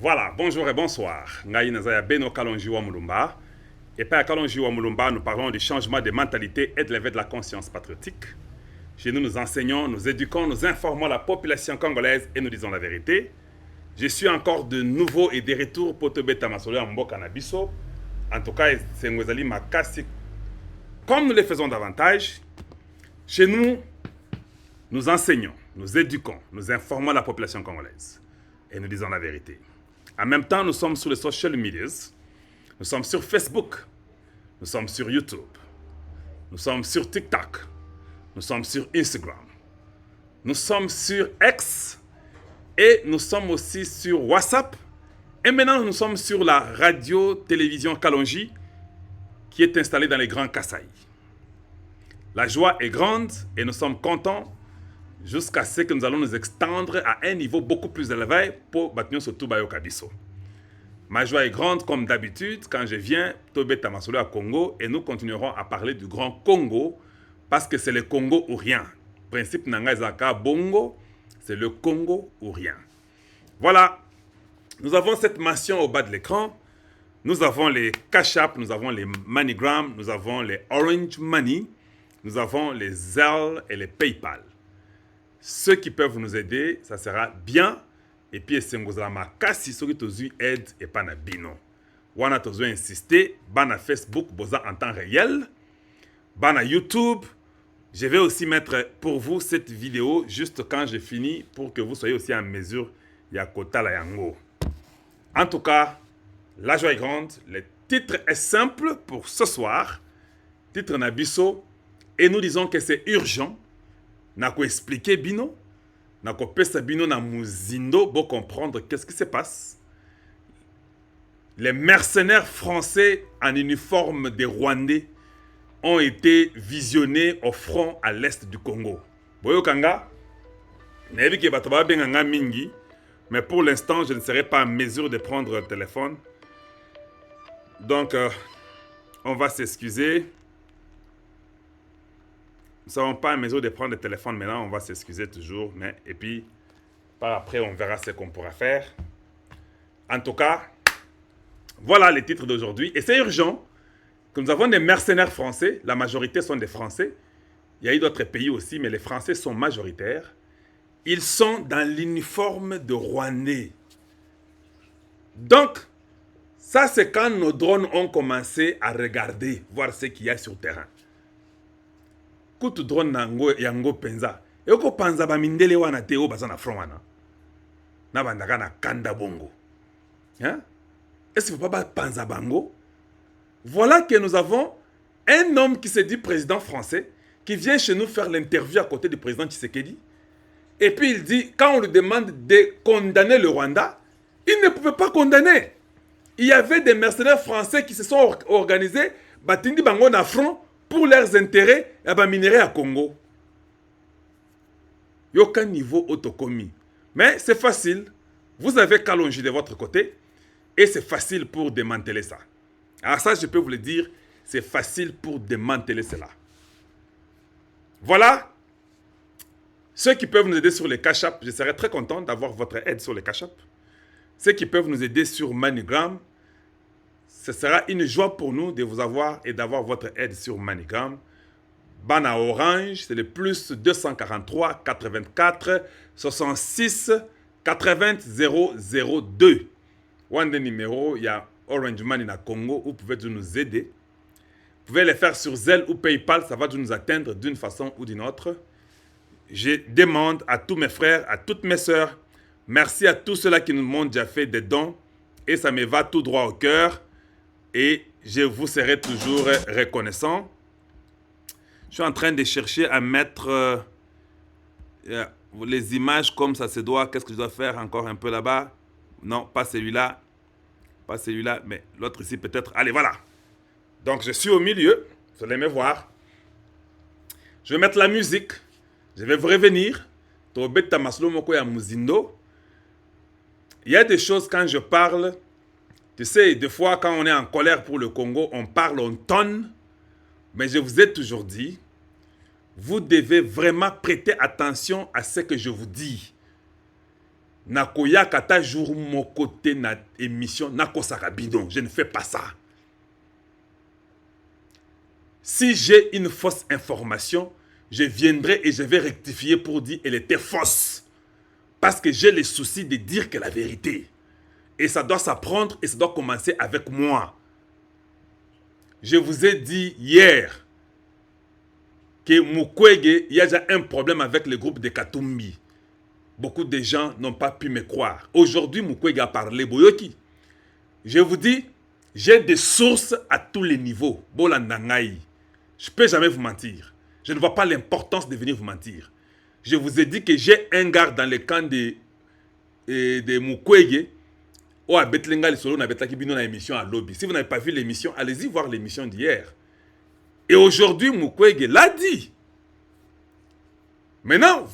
Voilà, bonjour et bonsoir. Ngai Nazaya Beno Kalonjiwa Mulumba. Et par Kalonjiwa Mulumba, nous parlons du changement de mentalité et de l'éveil de la conscience patriotique. Chez nous, nous enseignons, nous éduquons, nous informons la population congolaise et nous disons la vérité. Je suis encore de nouveau et de retour pour te bêta masolo en mboka na biso. En tout cas, c'est Ngwezali Makasi. Comme nous le faisons davantage, chez nous, nous enseignons, nous éduquons, nous informons la population congolaise et nous disons la vérité. En même temps, nous sommes sur les social media. Nous sommes sur Facebook. Nous sommes sur YouTube. Nous sommes sur TikTok. Nous sommes sur Instagram. Nous sommes sur X. Et nous sommes aussi sur WhatsApp. Et maintenant, nous sommes sur la radio-télévision Kalonji qui est installée dans les Grands Kasaï. La joie est grande et nous sommes contents jusqu'à ce que nous allons nous extendre à un niveau beaucoup plus élevé pour bâtir ce Toubayo Kabiso. Ma joie est grande comme d'habitude quand je viens Tobé Tamasolo à Congo et nous continuerons à parler du Grand Congo parce que c'est le Congo ou rien. Principe Nangazaka Bongo, c'est le Congo ou rien. Voilà, nous avons cette mention au bas de l'écran. Nous avons les Cash App, nous avons les MoneyGram, nous avons les Orange Money, nous avons les Zelle et les PayPal. Ceux qui peuvent nous aider, ça sera bien. Et puis, c'est makasi ceux qui tozu aide et pas na bino. Wana tozu insister, bana Facebook, boza en temps réel, bana YouTube. Je vais aussi mettre pour vous cette vidéo juste quand j'ai fini pour que vous soyez aussi en mesure ya kota la yango. En tout cas, la joie est grande. Le titre est simple pour ce soir. Titre Nabiso. Et nous disons que c'est urgent. Nako expliquer bino. Nako pesa bino na muzindo pour comprendre qu'est-ce qui se passe. Les mercenaires français en uniforme des Rwandais ont été visionnés au front à l'est du Congo. Boyo Kanga, nebi ke bato ba benganga mingi, mais pour l'instant, je ne serai pas en mesure de prendre le téléphone. Donc, on va s'excuser. Nous ne sommes pas en mesure de prendre le téléphone maintenant, on va s'excuser toujours. Mais, et puis, par après, on verra ce qu'on pourra faire. En tout cas, voilà les titres d'aujourd'hui. Et c'est urgent que nous avons des mercenaires français. La majorité sont des Français. Il y a eu d'autres pays aussi, mais les Français sont majoritaires. Ils sont dans l'uniforme de Rwandais. Donc, ça c'est quand nos drones ont commencé à regarder, voir ce qu'il y a sur le terrain. Kutu drone nango yango penza. Eko panza ba mindele wana te o bazana front wana. Na bandaka na kanda bongo. Hein? Est-ce que faut pas panza bango? Voilà que nous avons un homme qui se dit président français qui vient chez nous faire l'interview à côté du président Tshisekedi. Et puis il dit, quand on lui demande de condamner le Rwanda, il ne pouvait pas condamner. Il y avait des mercenaires français qui se sont organisés, batindi bango na front, pour leurs intérêts, il y a minerai à Congo. Il n'y a aucun niveau autocommis. Mais c'est facile. Vous avez Kalonji de votre côté. Et c'est facile pour démanteler ça. Alors ça, je peux vous le dire, c'est facile pour démanteler cela. Voilà. Ceux qui peuvent nous aider sur les Cash App, je serais très content d'avoir votre aide sur les Cash App. Ceux qui peuvent nous aider sur MoneyGram, ce sera une joie pour nous de vous avoir et d'avoir votre aide sur MoneyGram. Bana Orange, c'est le plus 243 84 66 80 002. One des numéros, il y a Orange Money na Congo où vous pouvez nous aider. Vous pouvez les faire sur Zelle ou PayPal, ça va nous atteindre d'une façon ou d'une autre. Je demande à tous mes frères, à toutes mes sœurs, merci à tous ceux-là qui nous m'ont déjà fait des dons et ça me va tout droit au cœur. Et je vous serai toujours reconnaissant. Je suis en train de chercher à mettre les images comme ça se doit. Qu'est-ce que je dois faire encore un peu là-bas? Non, pas celui-là. Pas celui-là, mais l'autre ici peut-être. Allez, voilà. Donc, je suis au milieu. Vous allez me voir. Je vais mettre la musique. Je vais vous revenir. Il y a des choses quand je parle. Tu sais, des fois, quand on est en colère pour le Congo, on parle, on tonne. Mais je vous ai toujours dit, vous devez vraiment prêter attention à ce que je vous dis. nakoya kata jour mon côté na émission nakosaka bidon. Je ne fais pas ça. Si j'ai une fausse information, je viendrai et je vais rectifier pour dire qu'elle était fausse. Parce que j'ai le souci de dire que la vérité. Et ça doit s'apprendre et ça doit commencer avec moi. Je vous ai dit hier que Mukwege, il y a déjà un problème avec le groupe de Katumbi. Beaucoup de gens n'ont pas pu me croire. Aujourd'hui, Mukwege a parlé. Boyoki. Je vous dis, j'ai des sources à tous les niveaux. Bolandangaï. Je ne peux jamais vous mentir. Je ne vois pas l'importance de venir vous mentir. Je vous ai dit que j'ai un gars dans le camp de Mukwege. Oh, à Betlenga, les solos, on a une émission à Lobby. Si vous n'avez pas vu l'émission, allez-y voir l'émission d'hier. Et aujourd'hui, Mukwege l'a dit. Maintenant,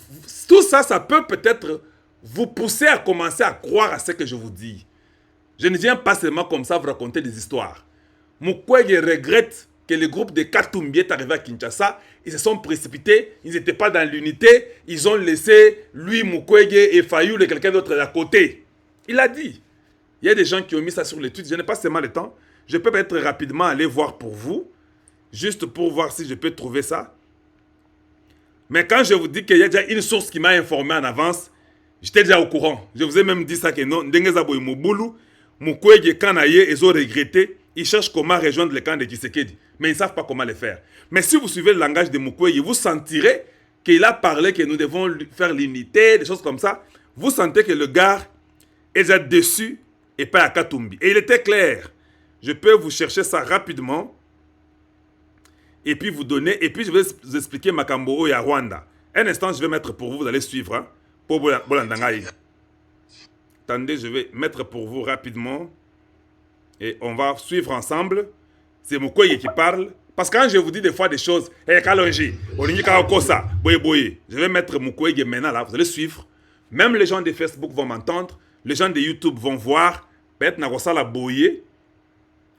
tout ça, ça peut peut-être vous pousser à commencer à croire à ce que je vous dis. Je ne viens pas seulement comme ça vous raconter des histoires. Mukwege regrette que le groupe de Katumbi est arrivé à Kinshasa. Ils se sont précipités, ils n'étaient pas dans l'unité. Ils ont laissé lui, Mukwege et Fayoul et quelqu'un d'autre à côté. Il a dit. Il y a des gens qui ont mis ça sur l'étude. Je n'ai pas seulement le temps. Je peux peut-être rapidement aller voir pour vous. Juste pour voir si je peux trouver ça. Mais quand je vous dis qu'il y a déjà une source qui m'a informé en avance, j'étais déjà au courant. Je vous ai même dit ça que non. Ndengezaboy Mobulu, Mukwege Kanaye, ils ont regretté. Ils cherchent comment rejoindre le camp de Tshisekedi. Mais ils ne savent pas comment le faire. Mais si vous suivez le langage de Mukwege, vous sentirez qu'il a parlé que nous devons faire l'unité, des choses comme ça. Vous sentez que le gars est déjà dessus et pas à Katumbi. Et il était clair. Je peux vous chercher ça rapidement. Et puis vous donner. Et puis je vais vous expliquer Makambo et à Rwanda. Un instant, je vais mettre pour vous. Vous allez suivre. Hein, pour Bolandangaï. Attendez, je vais mettre pour vous rapidement. Et on va suivre ensemble. C'est Mukwege qui parle. Parce que quand je vous dis des fois des choses, hey, Kalonji, je vais mettre Mukwege maintenant là. Vous allez suivre. Même les gens de Facebook vont m'entendre. Les gens de YouTube vont voir. Peut-être la boyer.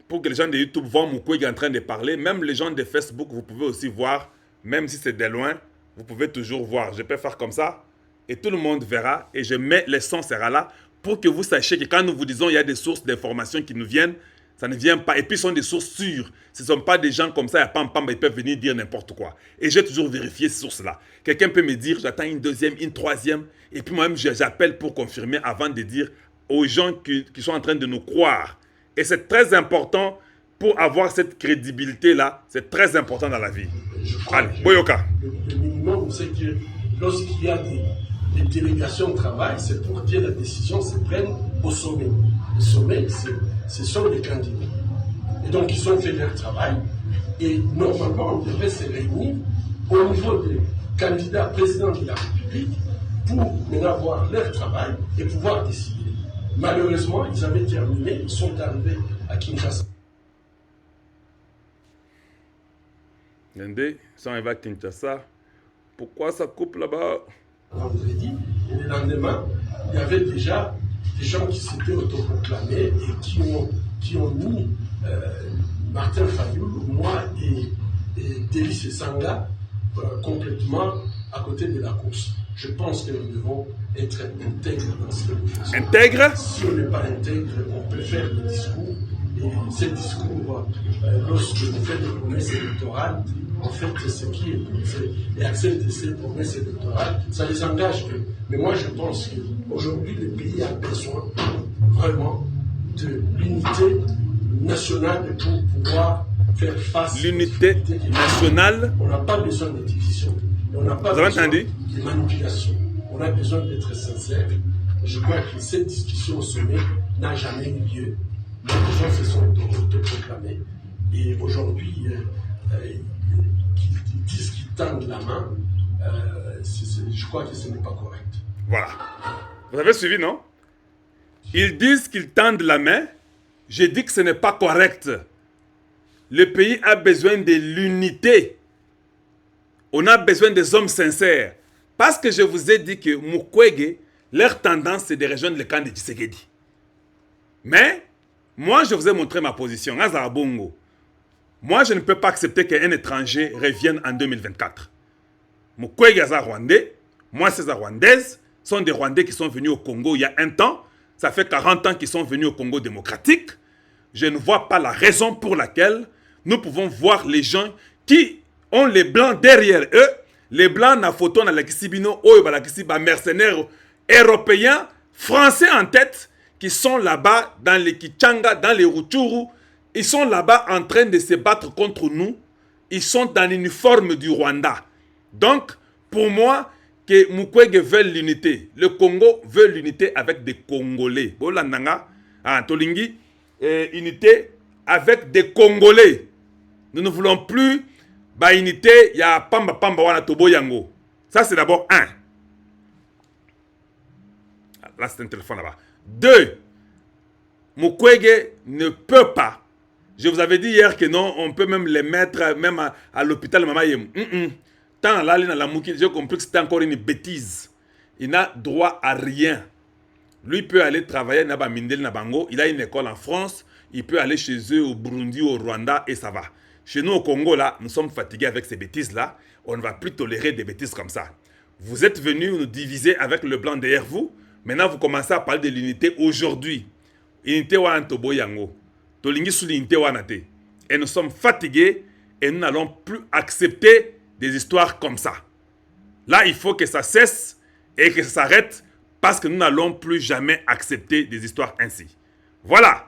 Pour que les gens de YouTube voient Mukwege en train de parler. Même les gens de Facebook, vous pouvez aussi voir. Même si c'est de loin, vous pouvez toujours voir. Je peux faire comme ça. Et tout le monde verra. Et je mets le son sera là. Pour que vous sachiez que quand nous vous disons il y a des sources d'informations qui nous viennent, ça ne vient pas. Et puis ce sont des sources sûres. Ce ne sont pas des gens comme ça, ils peuvent venir dire n'importe quoi. Et j'ai toujours vérifié ces sources-là. Quelqu'un peut me dire, j'attends une deuxième, une troisième. Et puis moi-même, j'appelle pour confirmer avant de dire aux gens qui sont en train de nous croire. Et c'est très important pour avoir cette crédibilité-là. C'est très important dans la vie. Allez, Boyoka. Le minimum, c'est que lorsqu'il y a des délégations de travail, c'est pour que la décision se prenne au sommet. Le sommet, ce sont les candidats. Et donc, ils ont fait leur travail. Et normalement, on devrait se réunir au niveau des candidats présidents de la République pour maintenant voir leur travail et pouvoir décider. Malheureusement, ils avaient terminé, ils sont arrivés à Kinshasa. Ils sont arrivés à Kinshasa. Pourquoi ça coupe là-bas? Vendredi, et le lendemain, il y avait déjà des gens qui s'étaient autoproclamés et qui ont mis Martin Fayoul, moi et Délice Sanga complètement à côté de la course. Je pense que nous devons être intègres dans ce que nous faisons. Intègre? Si on n'est pas intègre, on peut faire des discours. Et ces discours, lorsque vous faites des promesses électorales, en fait, ce qui est proposé et accepter ces promesses électorales, ça les engage peu. Mais moi, je pense qu'aujourd'hui, le pays a besoin vraiment de l'unité nationale pour pouvoir faire face à l'unité nationale. On n'a pas besoin de division. On n'a pas besoin de manipulation. On a besoin d'être sincère. Je crois que cette discussion au sommet n'a jamais eu lieu. Les gens se sont autoproclamés. Et aujourd'hui, qu'ils disent qu'ils tendent la main, je crois que ce n'est pas correct. Voilà. Vous avez suivi, non? Ils disent qu'ils tendent la main. J'ai dit que ce n'est pas correct. Le pays a besoin de l'unité. On a besoin des hommes sincères. Parce que je vous ai dit que Mukwege, leur tendance, c'est de rejoindre le camp de Tshisekedi. Mais, moi, je vous ai montré ma position. Moi, je ne peux pas accepter qu'un étranger revienne en 2024. Mukwege est rwandais, moi, c'est rwandaise. sont des Rwandais qui sont venus au Congo il y a un temps. Ça fait 40 ans qu'ils sont venus au Congo démocratique. Je ne vois pas la raison pour laquelle nous pouvons voir les gens qui ont les Blancs derrière eux. Les Blancs, na photo, na la kisibino, mercenaires européens, français en tête, qui sont là-bas dans les Kichanga, dans les Rutshuru. Ils sont là-bas en train de se battre contre nous. Ils sont dans l'uniforme du Rwanda. Donc, pour moi, que Mukwege veut l'unité. Le Congo veut l'unité avec des Congolais. Bolandanga, Tolingi, unité avec des Congolais. Nous ne voulons plus unité, il y a Pamba Pamba wana Tobo Yango. Ça, c'est d'abord un. Là, c'est un téléphone là-bas. Deux, Mukwege ne peut pas. Je vous avais dit hier que non, on peut même les mettre même à l'hôpital Mama Yem. Tant là, j'ai compris que c'était encore une bêtise. Il n'a droit à rien. Lui peut aller travailler à Mindel Nabango. Il a une école en France. Il peut aller chez eux au Burundi, au Rwanda et ça va. Chez nous au Congo, là, nous sommes fatigués avec ces bêtises-là. On ne va plus tolérer des bêtises comme ça. Vous êtes venus nous diviser avec le blanc derrière vous. Maintenant, vous commencez à parler de l'unité aujourd'hui. Unité wa Antobo Yango. Tolingi sous l'unité wa Nate. Et nous sommes fatigués et nous n'allons plus accepter des histoires comme ça. Là, il faut que ça cesse et que ça s'arrête parce que nous n'allons plus jamais accepter des histoires ainsi. Voilà.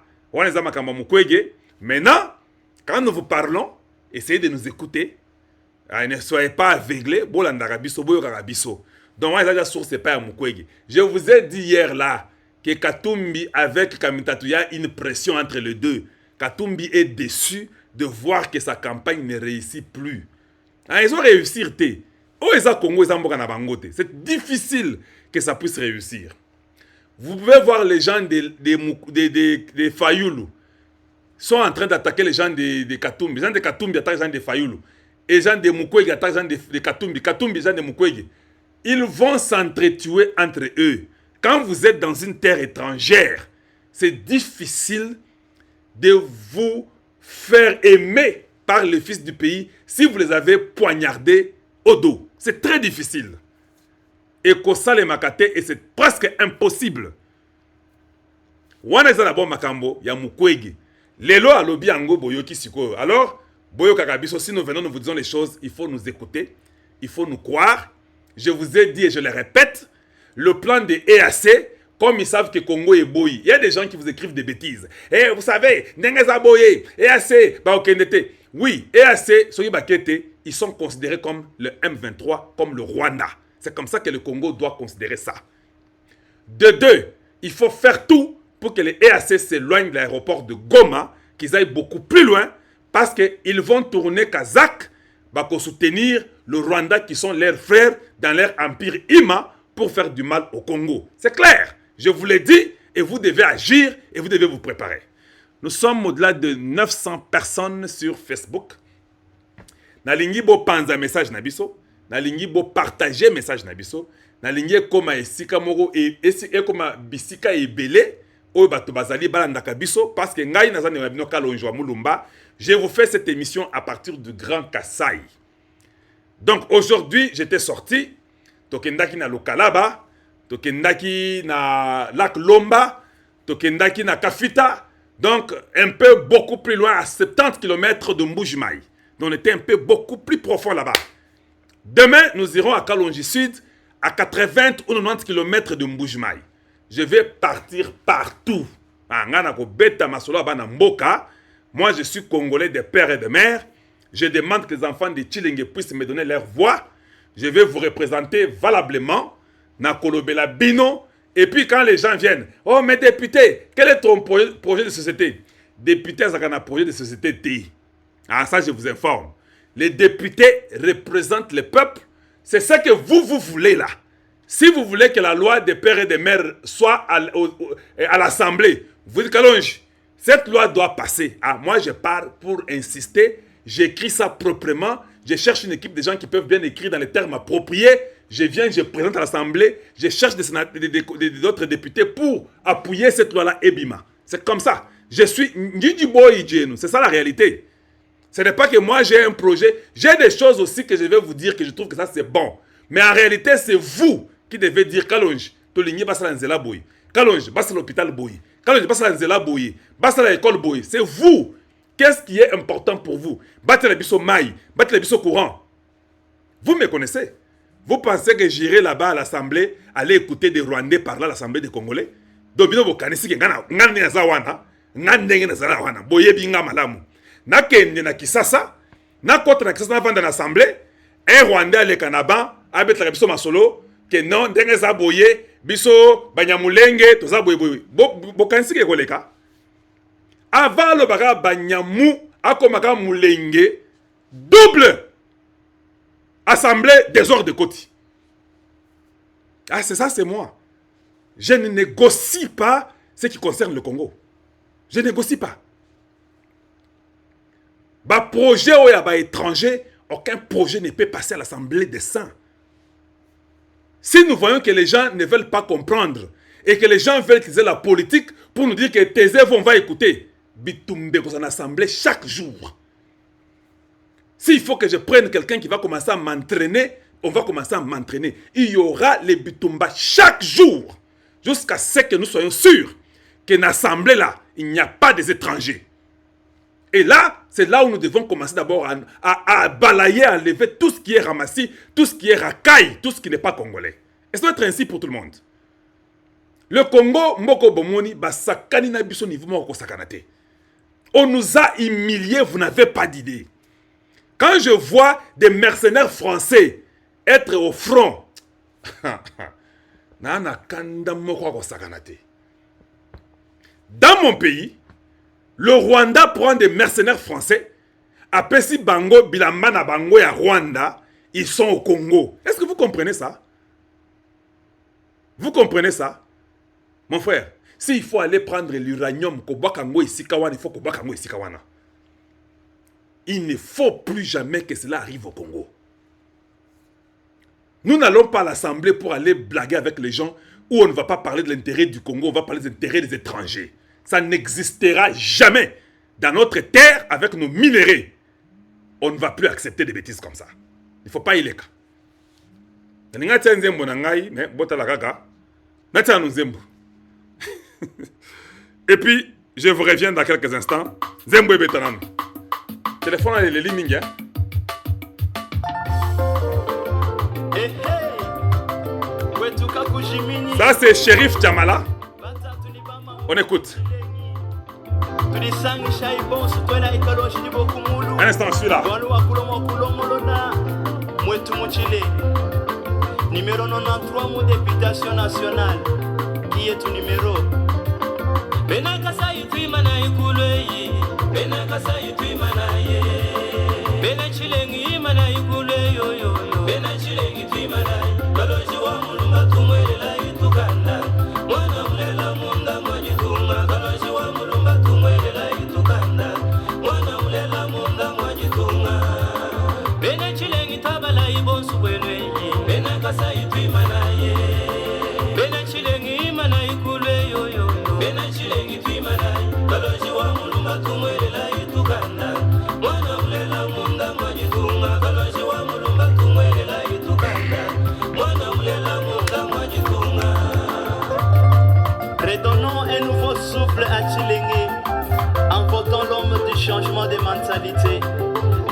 Maintenant, quand nous vous parlons, essayez de nous écouter. Ne soyez pas aveuglés. Donc, je vous ai dit hier là que Katumbi avec Kamitatu, il y a une pression entre les deux. Katumbi est déçu de voir que sa campagne ne réussit plus. Ils ont réussi. C'est difficile que ça puisse réussir. Vous pouvez voir les gens des Fayoulou sont en train d'attaquer les gens de Katumbi. Les gens de Katumbi attaquent les gens de Fayoulou. Et les gens de Mukwege attaquent les gens de Katumbi. Katumbi, les gens de Mukwege. Ils vont s'entretuer entre eux. Quand vous êtes dans une terre étrangère, c'est difficile de vous faire aimer par les fils du pays si vous les avez poignardés au dos. C'est très difficile. Et Kosale Makate, et c'est presque impossible. Wana eza d'abord makambo ya Mukwege. Lelo alobi yango boyoki sikoyo. Alors, boyoka kabiso, si nous venons, nous vous disons les choses, il faut nous écouter, il faut nous croire. Je vous ai dit et je le répète, le plan de EAC, comme ils savent que Congo est boyi. Il y a des gens qui vous écrivent des bêtises. Et vous savez, Nengeza boye, EAC, Baokendete. Oui, EAC, Soyi Bakete, ils sont considérés comme le M23, comme le Rwanda. C'est comme ça que le Congo doit considérer ça. De deux, il faut faire tout pour que les EAC s'éloignent de l'aéroport de Goma, qu'ils aillent beaucoup plus loin, parce qu'ils vont tourner Kazakh, pour soutenir le Rwanda qui sont leurs frères dans leur empire Ima pour faire du mal au Congo. C'est clair. Je vous l'ai dit et vous devez agir et vous devez vous préparer. Nous sommes au-delà de 900 personnes sur Facebook. Nalingi bo panza message nabiso, nalingi bo partager message nabiso, nalingi koma esika moko et koma bisika ebele oyo bato bazali balandaka biso parce que ngai nazane na bino Kalonji wa Mulumba. Je vous fais cette émission à partir du Grand Kasaï. Donc aujourd'hui, j'étais sorti, tokendaki na Lokalaba, tokendaki na Lac Lomba, tokendaki na Kafita, donc un peu beaucoup plus loin, à 70 km de Mbujimaï. Donc on était un peu beaucoup plus profond là-bas. Demain, nous irons à Kalonji Sud, à 80 ou 90 km de Mbujimaï. Je vais partir partout. Moi, je suis Congolais de père et de mère. Je demande que les enfants de Tshilenge puissent me donner leur voix. Je vais vous représenter valablement. Nakolobela Bino. Et puis quand les gens viennent, oh, mais député, quel est ton projet de société? Député, ça a un projet de société TI. Ah, ça, je vous informe. Les députés représentent le peuple. C'est ce que vous voulez là. Si vous voulez que la loi des pères et des mères soit à l'Assemblée, vous dites Kalonji, cette loi doit passer. Ah, moi, je pars pour insister. J'écris ça proprement. Je cherche une équipe de gens qui peuvent bien écrire dans les termes appropriés. Je viens, je présente à l'Assemblée. Je cherche d'autres députés pour appuyer cette loi-là, Ebima. C'est comme ça. Je suis c'est ça la réalité. Ce n'est pas que moi, j'ai un projet. J'ai des choses aussi que je vais vous dire que je trouve que ça, c'est bon. Mais en réalité, c'est vous qui devait dire Kalonge, Toligny Bassala Nzela Boy, Kalonge, Bassala l'hôpital Boy, Kalonge, Bassala Nzela Boy, Bassala l'école Boy. C'est vous. Qu'est-ce qui est important pour vous? Battre les bisous mailles, battre les bisous courants. Vous me connaissez. Vous pensez que j'irai là-bas à l'Assemblée, aller écouter des Rwandais parler à l'Assemblée des Congolais? Domino Bokanisi, Ngane Nazawana, Ngane Nazawana, Boye Binga Malamu. Na kende na Kisasa, na kote na Kisasa na vanda na Assemblée, un Rwandais le Kanaba, abet la biso masolo, que non, ndenge za boye, biso, banyamulenge, to za boye boye. Bokanisi ke koleka. Avant le baga banyamu, akomaka mulenge, double. Assemblée des ordres de côté. Ah, c'est ça, c'est moi. Je ne négocie pas ce qui concerne le Congo. Je ne négocie pas. Bah, projet ou y'a étranger, aucun projet ne peut passer à l'Assemblée des saints. Si nous voyons que les gens ne veulent pas comprendre et que les gens veulent utiliser la politique pour nous dire que taisez-vous, on va écouter. Bitumbe en assemblée chaque jour. S'il faut que je prenne quelqu'un qui va commencer à m'entraîner, on va commencer à m'entraîner. Il y aura les bitumba chaque jour. Jusqu'à ce que nous soyons sûrs que dans l'assemblée là, il n'y a pas des étrangers. Et là, c'est là où nous devons commencer d'abord à balayer, à enlever tout ce qui est ramassé, tout ce qui est racaille, tout ce qui n'est pas congolais. Et ça doit être ainsi pour tout le monde. Le Congo, Moko Bomoni, Basakani na biso niveau Moko Sakanate. On nous a humiliés, vous n'avez pas d'idée. Quand je vois des mercenaires français être au front, dans mon pays, le Rwanda prend des mercenaires français. Apesi Bango, Bilambana Bango et Rwanda, ils sont au Congo. Est-ce que vous comprenez ça? Vous comprenez ça? Mon frère, s'il faut aller prendre l'uranium, il faut que il ne faut plus jamais que cela arrive au Congo. Nous n'allons pas à l'Assemblée pour aller blaguer avec les gens où on ne va pas parler de l'intérêt du Congo, on va parler des intérêts des étrangers. Ça n'existera jamais. Dans notre terre, avec nos minéraux, on ne va plus accepter des bêtises comme ça. Il ne faut pas y aller. Et puis, je vous reviens dans quelques instants. Zembo et Betanano. Téléphone à les lignes. Ça, c'est Shérif Djamala. On écoute. Un instant, je suis là. Numéro 93, mon députation nationale. Qui est ton numéro? Benakasa yutuimana yukuleyi. Benakasa yutuimana ye. Benachilengi imana yukule yo yo yo. Benachilengi tuimana. Kaloji wa mulunga tumwelela yutukanda. Mwana mlela munda mwajitunga. Kaloji wa mulunga tumwelela yutukanda. Mwana mlela munda mwajitunga. Benachilengi tabala ibonsu bwenwe. Benakasa yutuimana ye. Benachilengi imana yukule yo yo. Benachilengi tuimana. Kaloji wa mulunga tumwelela yutukanda. Mwana mlela munda mwajitunga. Kaloji wa mulunga tumwelela yutukanda. Mwana mlela munda mwajitunga. Redonnons un nouveau souffle à Tshilenge en votant l'homme du changement de mentalité.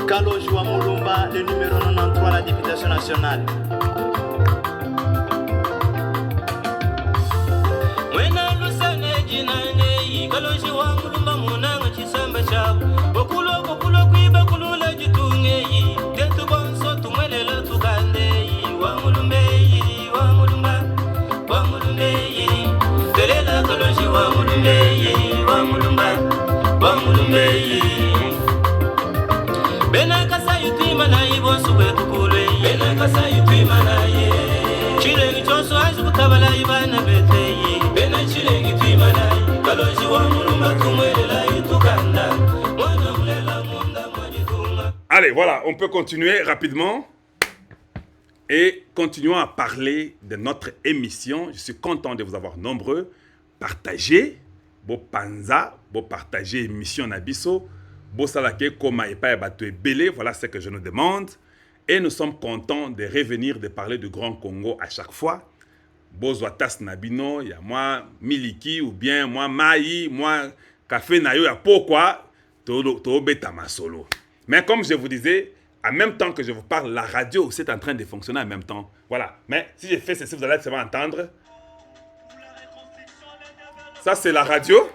Kaloji wa Mulumba, le numéro 93 à la députation nationale. Kaloji wa Mulumba munanga chisamba chabo. Bokulo kuiba kulula jitungeyi. Detu bonso tumwelela tukandeyi. Wa Mulumbeyi, wa Mulumba, wa Mulumbeyi. Telela Kaloji wa Mulumbeyi, wa Mulumba, wa Mulumbeyi. Benakasa yutuimana ibonsu betukulwe. Benakasa yutuimana ye. Chilengi chonso azi kutabala ibana beteyi. Bena chilengi tuimana ye. Allez, voilà, on peut continuer rapidement. Et continuons à parler de notre émission. Je suis content de vous avoir nombreux. Partagez, beau panza, beau partagez émission Nabiso, beau salake koma et pas battu belé. Voilà ce que je nous demande. Et nous sommes contents de revenir, de parler du Grand Congo à chaque fois. bozwa tas nabino, il y a moi miliki ou bien moi maï, moi café nayo, ya pourquoi to beta ma solo. Mais comme je vous disais, en même temps que je vous parle, la radio aussi est en train de fonctionner en même temps. Voilà. Mais si je fais ceci, vous allez seulement entendre. Ça, c'est la radio.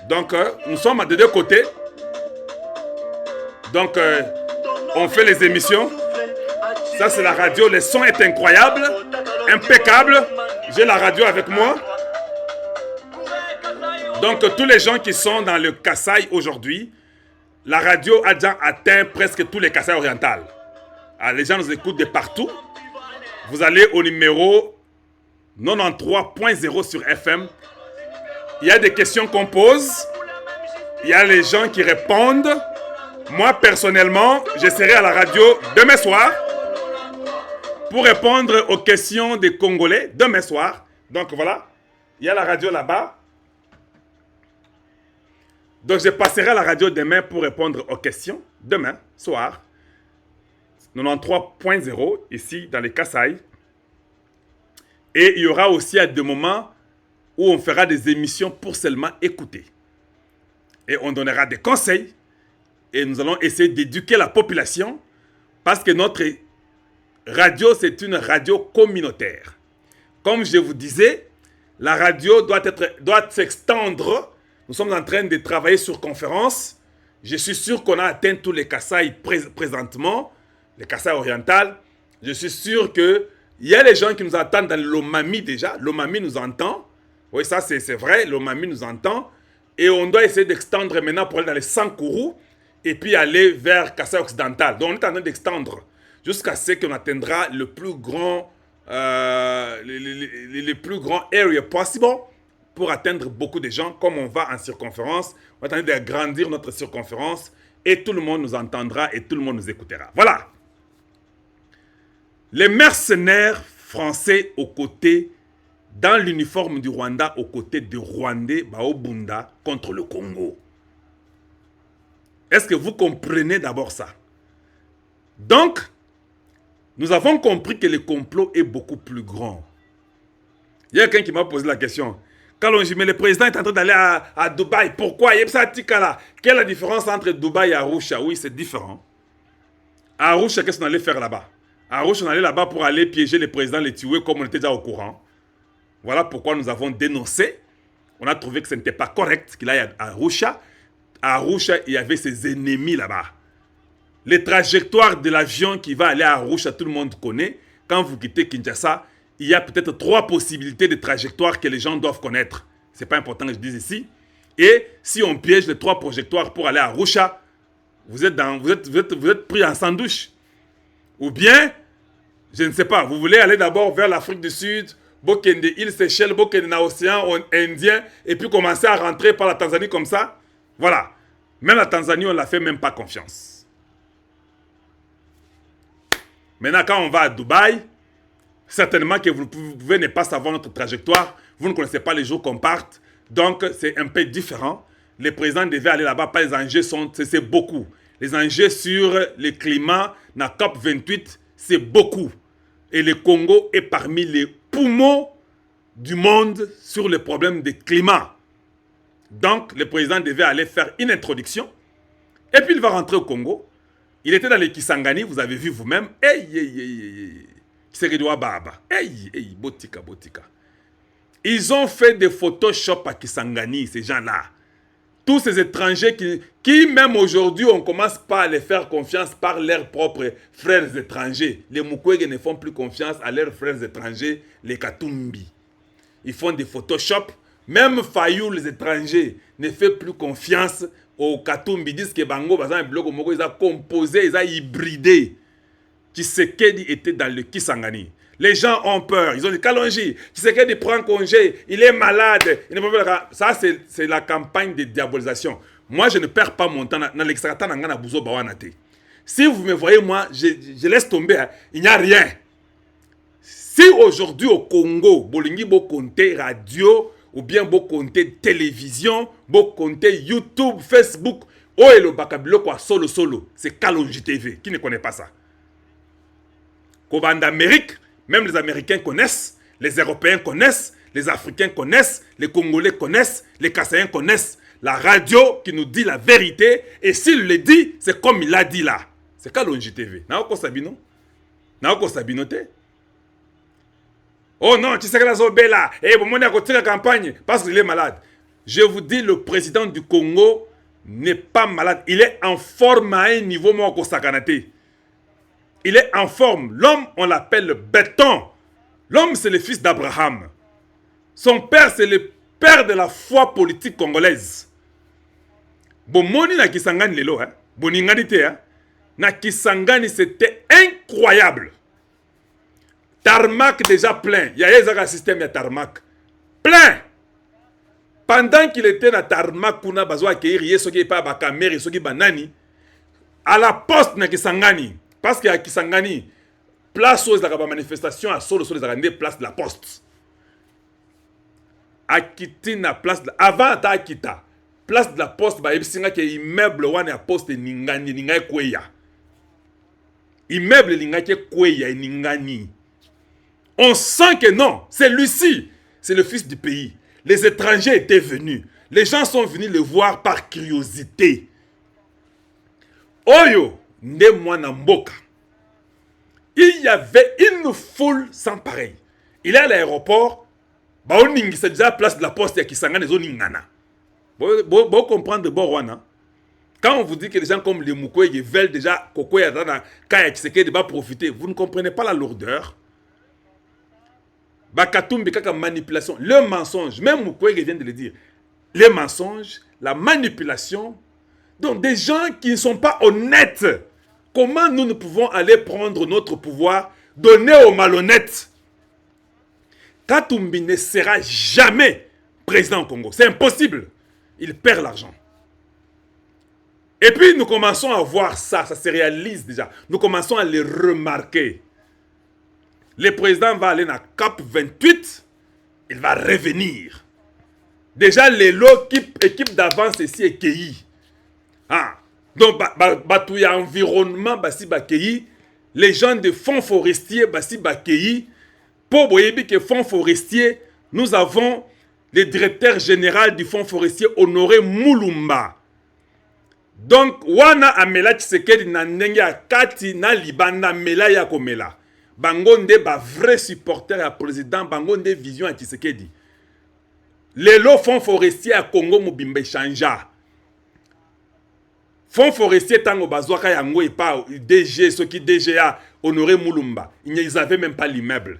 Donc, nous sommes de deux côtés. Donc, on fait les émissions. Ça, c'est la radio. Le son est incroyable, impeccable. J'ai la radio avec moi. Donc, tous les gens qui sont dans le Kasaï aujourd'hui, la radio a déjà atteint presque tous les Kasaï orientales. Alors, les gens nous écoutent de partout. Vous allez au numéro 93.0 sur FM. Il y a des questions qu'on pose. Il y a les gens qui répondent. Moi, personnellement, je serai à la radio demain soir pour répondre aux questions des Congolais demain soir. Donc voilà, il y a la radio là-bas. Donc je passerai à la radio demain pour répondre aux questions demain soir. 93.0 ici dans les Kasaï. Et il y aura aussi à des moments où on fera des émissions pour seulement écouter. Et on donnera des conseils. Et nous allons essayer d'éduquer la population. Parce que notre radio, c'est une radio communautaire. Comme je vous disais, la radio doit s'extendre. Nous sommes en train de travailler sur conférence. Je suis sûr qu'on a atteint tous les Kasaï présentement. Les Kasaï orientales. Je suis sûr qu'il y a les gens qui nous attendent dans l'Omami déjà. L'Omami nous entend. Oui, ça c'est vrai, l'Omami nous entend. Et on doit essayer d'extendre maintenant pour aller dans les Sankourou et puis aller vers Kasaï occidental. Donc on est en train d'extendre jusqu'à ce qu'on atteindra le plus grand, les plus grands area possible pour atteindre beaucoup de gens. Comme on va en circonférence, on est en train d'agrandir notre circonférence et tout le monde nous entendra et tout le monde nous écoutera. Voilà. Les mercenaires français aux côtés dans l'uniforme du Rwanda aux côtés de Rwandais Baobunda contre le Congo. Est-ce que vous comprenez d'abord ça? Donc, nous avons compris que le complot est beaucoup plus grand. Il y a quelqu'un qui m'a posé la question. Kalonji, mais le président est en train d'aller à Dubaï. Pourquoi? Quelle est la différence entre Dubaï et Arusha? Oui, c'est différent. À Arusha, qu'est-ce qu'on allait faire là-bas? À Arusha, on allait là-bas pour aller piéger le président, les tuer comme on était déjà au courant. Voilà pourquoi nous avons dénoncé. On a trouvé que ce n'était pas correct qu'il aille à Arusha. À Arusha, il y avait ses ennemis là-bas. Les trajectoires de l'avion qui va aller à Arusha, tout le monde connaît. Quand vous quittez Kinshasa, il y a peut-être 3 possibilités de trajectoires que les gens doivent connaître. Ce n'est pas important que je dise ici. Et si on piège les 3 trajectoires pour aller à Arusha, vous êtes pris en sandwich. Ou bien, je ne sais pas, vous voulez aller d'abord vers l'Afrique du Sud, Bokende, île Seychelles, Bokende, l'océan Indien, et puis commencer à rentrer par la Tanzanie comme ça. Voilà. Même la Tanzanie, on ne la fait même pas confiance. Maintenant, quand on va à Dubaï, certainement que vous pouvez ne pas savoir notre trajectoire. Vous ne connaissez pas les jours qu'on parte. Donc, c'est un peu différent. Les présidents devaient aller là-bas, pas les enjeux c'est beaucoup. Les enjeux sur le climat, la COP 28, c'est beaucoup. Et le Congo est parmi les poumons du monde sur le problème du climat. Donc, le président devait aller faire une introduction. Et puis, il va rentrer au Congo. Il était dans les Kisangani, vous avez vu vous-même. Botika. Ils ont fait des Photoshop à Kisangani, ces gens-là. Tous ces étrangers qui même aujourd'hui, on ne commence pas à les faire confiance par leurs propres frères étrangers. Les Mukwege ne font plus confiance à leurs frères étrangers, les Katumbi. Ils font des Photoshop. Même Fayou, les étrangers, ne fait plus confiance aux Katumbi. Ils disent que Bango, par exemple, ils ont composé, ils ont hybridé. Tshisekedi était dans le Kisangani. Les gens ont peur. Ils ont dit, Kalonji, Tshisekedi prend congé, il est malade. Il ne peut pas... Ça, c'est la campagne de diabolisation. Moi, je ne perds pas mon temps dans l'extrata Nangana Bouzo Bawanate. Si vous me voyez, moi, je laisse tomber. Hein. Il n'y a rien. Si aujourd'hui au Congo, Bolingi Bokonte radio, ou bien Bokonte télévision, Bokonte YouTube, Facebook, oh et le Bakabilo quoi, solo, c'est Kalonji TV. Qui ne connaît pas ça? Qu'au Amérique, même les Américains connaissent. Les Européens connaissent, les Africains connaissent, les Congolais connaissent, les Kassaïens connaissent. La radio qui nous dit la vérité, et s'il le dit, c'est comme il l'a dit là. C'est Kalonji TV. Naoko Sabino? Naoko Sabino te? Oh non, tu sais que la Zobela, et bon, on a continué la campagne parce qu'il est malade. Je vous dis, le président du Congo n'est pas malade. Il est en forme à un niveau Moko Sakanate. Il est en forme. L'homme, on l'appelle le béton. L'homme, c'est le fils d'Abraham. Son père, c'est le père de la foi politique congolaise. Bon, moni na Kisangani lelo, hein. Boningani te, hein. Na Kisangani, c'était incroyable. Tarmac déjà plein. Il y a un système de tarmac. Plein. Pendant qu'il était dans tarmac, kuna bazo accueillir yesoki pa ba caméra yesoki banani à la poste na Kisangani parce que à Kisangani place aux la manifestation à solo les arrêter place de la poste. A quitté na place de, avant ta kita place de la poste ba ebisinga ke immeuble wana ya poste ningani ningai kweya. Immeuble lingaki kweya ningani. On sent que non, c'est Lucie, c'est le fils du pays. Les étrangers étaient venus. Les gens sont venus le voir par curiosité. Oyo, ne mwana mboka. Il y avait une foule sans pareil. Il est à l'aéroport. C'est déjà la place de la poste qui s'engage les oningana. Vous comprenez de Borwana. Quand on vous dit que les gens comme les Mukwege veulent déjà Kokoya Dana Kaya Tshisekedi va profiter, vous ne comprenez pas la lourdeur. Bakatumbi kaka manipulation, le mensonge, même Mukwege vient de le dire, les mensonges, la manipulation, donc des gens qui ne sont pas honnêtes. Comment nous ne pouvons aller prendre notre pouvoir, donner aux malhonnêtes? Katumbi ne sera jamais président au Congo, c'est impossible. Il perd l'argent. Et puis nous commençons à voir ça, ça se réalise déjà. Nous commençons à les remarquer. Le président va aller dans CAP 28, il va revenir. Déjà, l'équipe d'avance ici est Kei. Ah. Donc, il y a environnement, les gens de fonds forestiers, Kei. Pour Boyebi que fonds forestiers, nous avons le directeur général du fonds forestier, Honoré Moulumba. Donc, wana amela Tshisekedi na ndenge ya kati na libanda mela ya komela. Bangonde ba vrai supporter à président, bangonde vision à Tshisekedi. Lelo fonds forestier à Congo Mobimbe changea. Fonds forestier tango bazwaka yango et pas DG, ceux qui DGA Honoré Moulumba. Ils n'avaient même pas l'immeuble.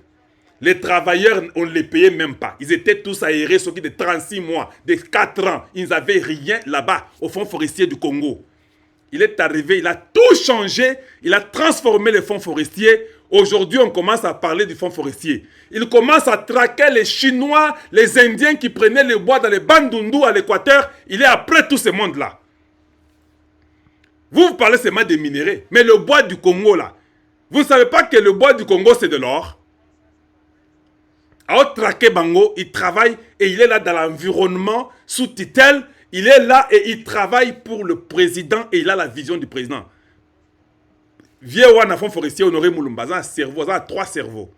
Les travailleurs, on ne les payait même pas. Ils étaient tous aérés, ceux qui de 36 mois, de 4 ans. Ils n'avaient rien là-bas, au fonds forestier du Congo. Il est arrivé, il a tout changé, il a transformé les fonds forestiers. Aujourd'hui, on commence à parler du fonds forestier. Il commence à traquer les Chinois, les Indiens qui prenaient le bois dans les Bandundu à l'Équateur. Il est après tout ce monde-là. Vous parlez seulement des minéraux, mais le bois du Congo, là, vous ne savez pas que le bois du Congo, c'est de l'or? Alors, traquer Bango, il travaille et il est là dans l'environnement sous tutelle. Il est là et il travaille pour le président et il a la vision du président. Vieux Wana Fonds forestier Honoré Moulumba, il a un cerveau, il a 3 cerveaux.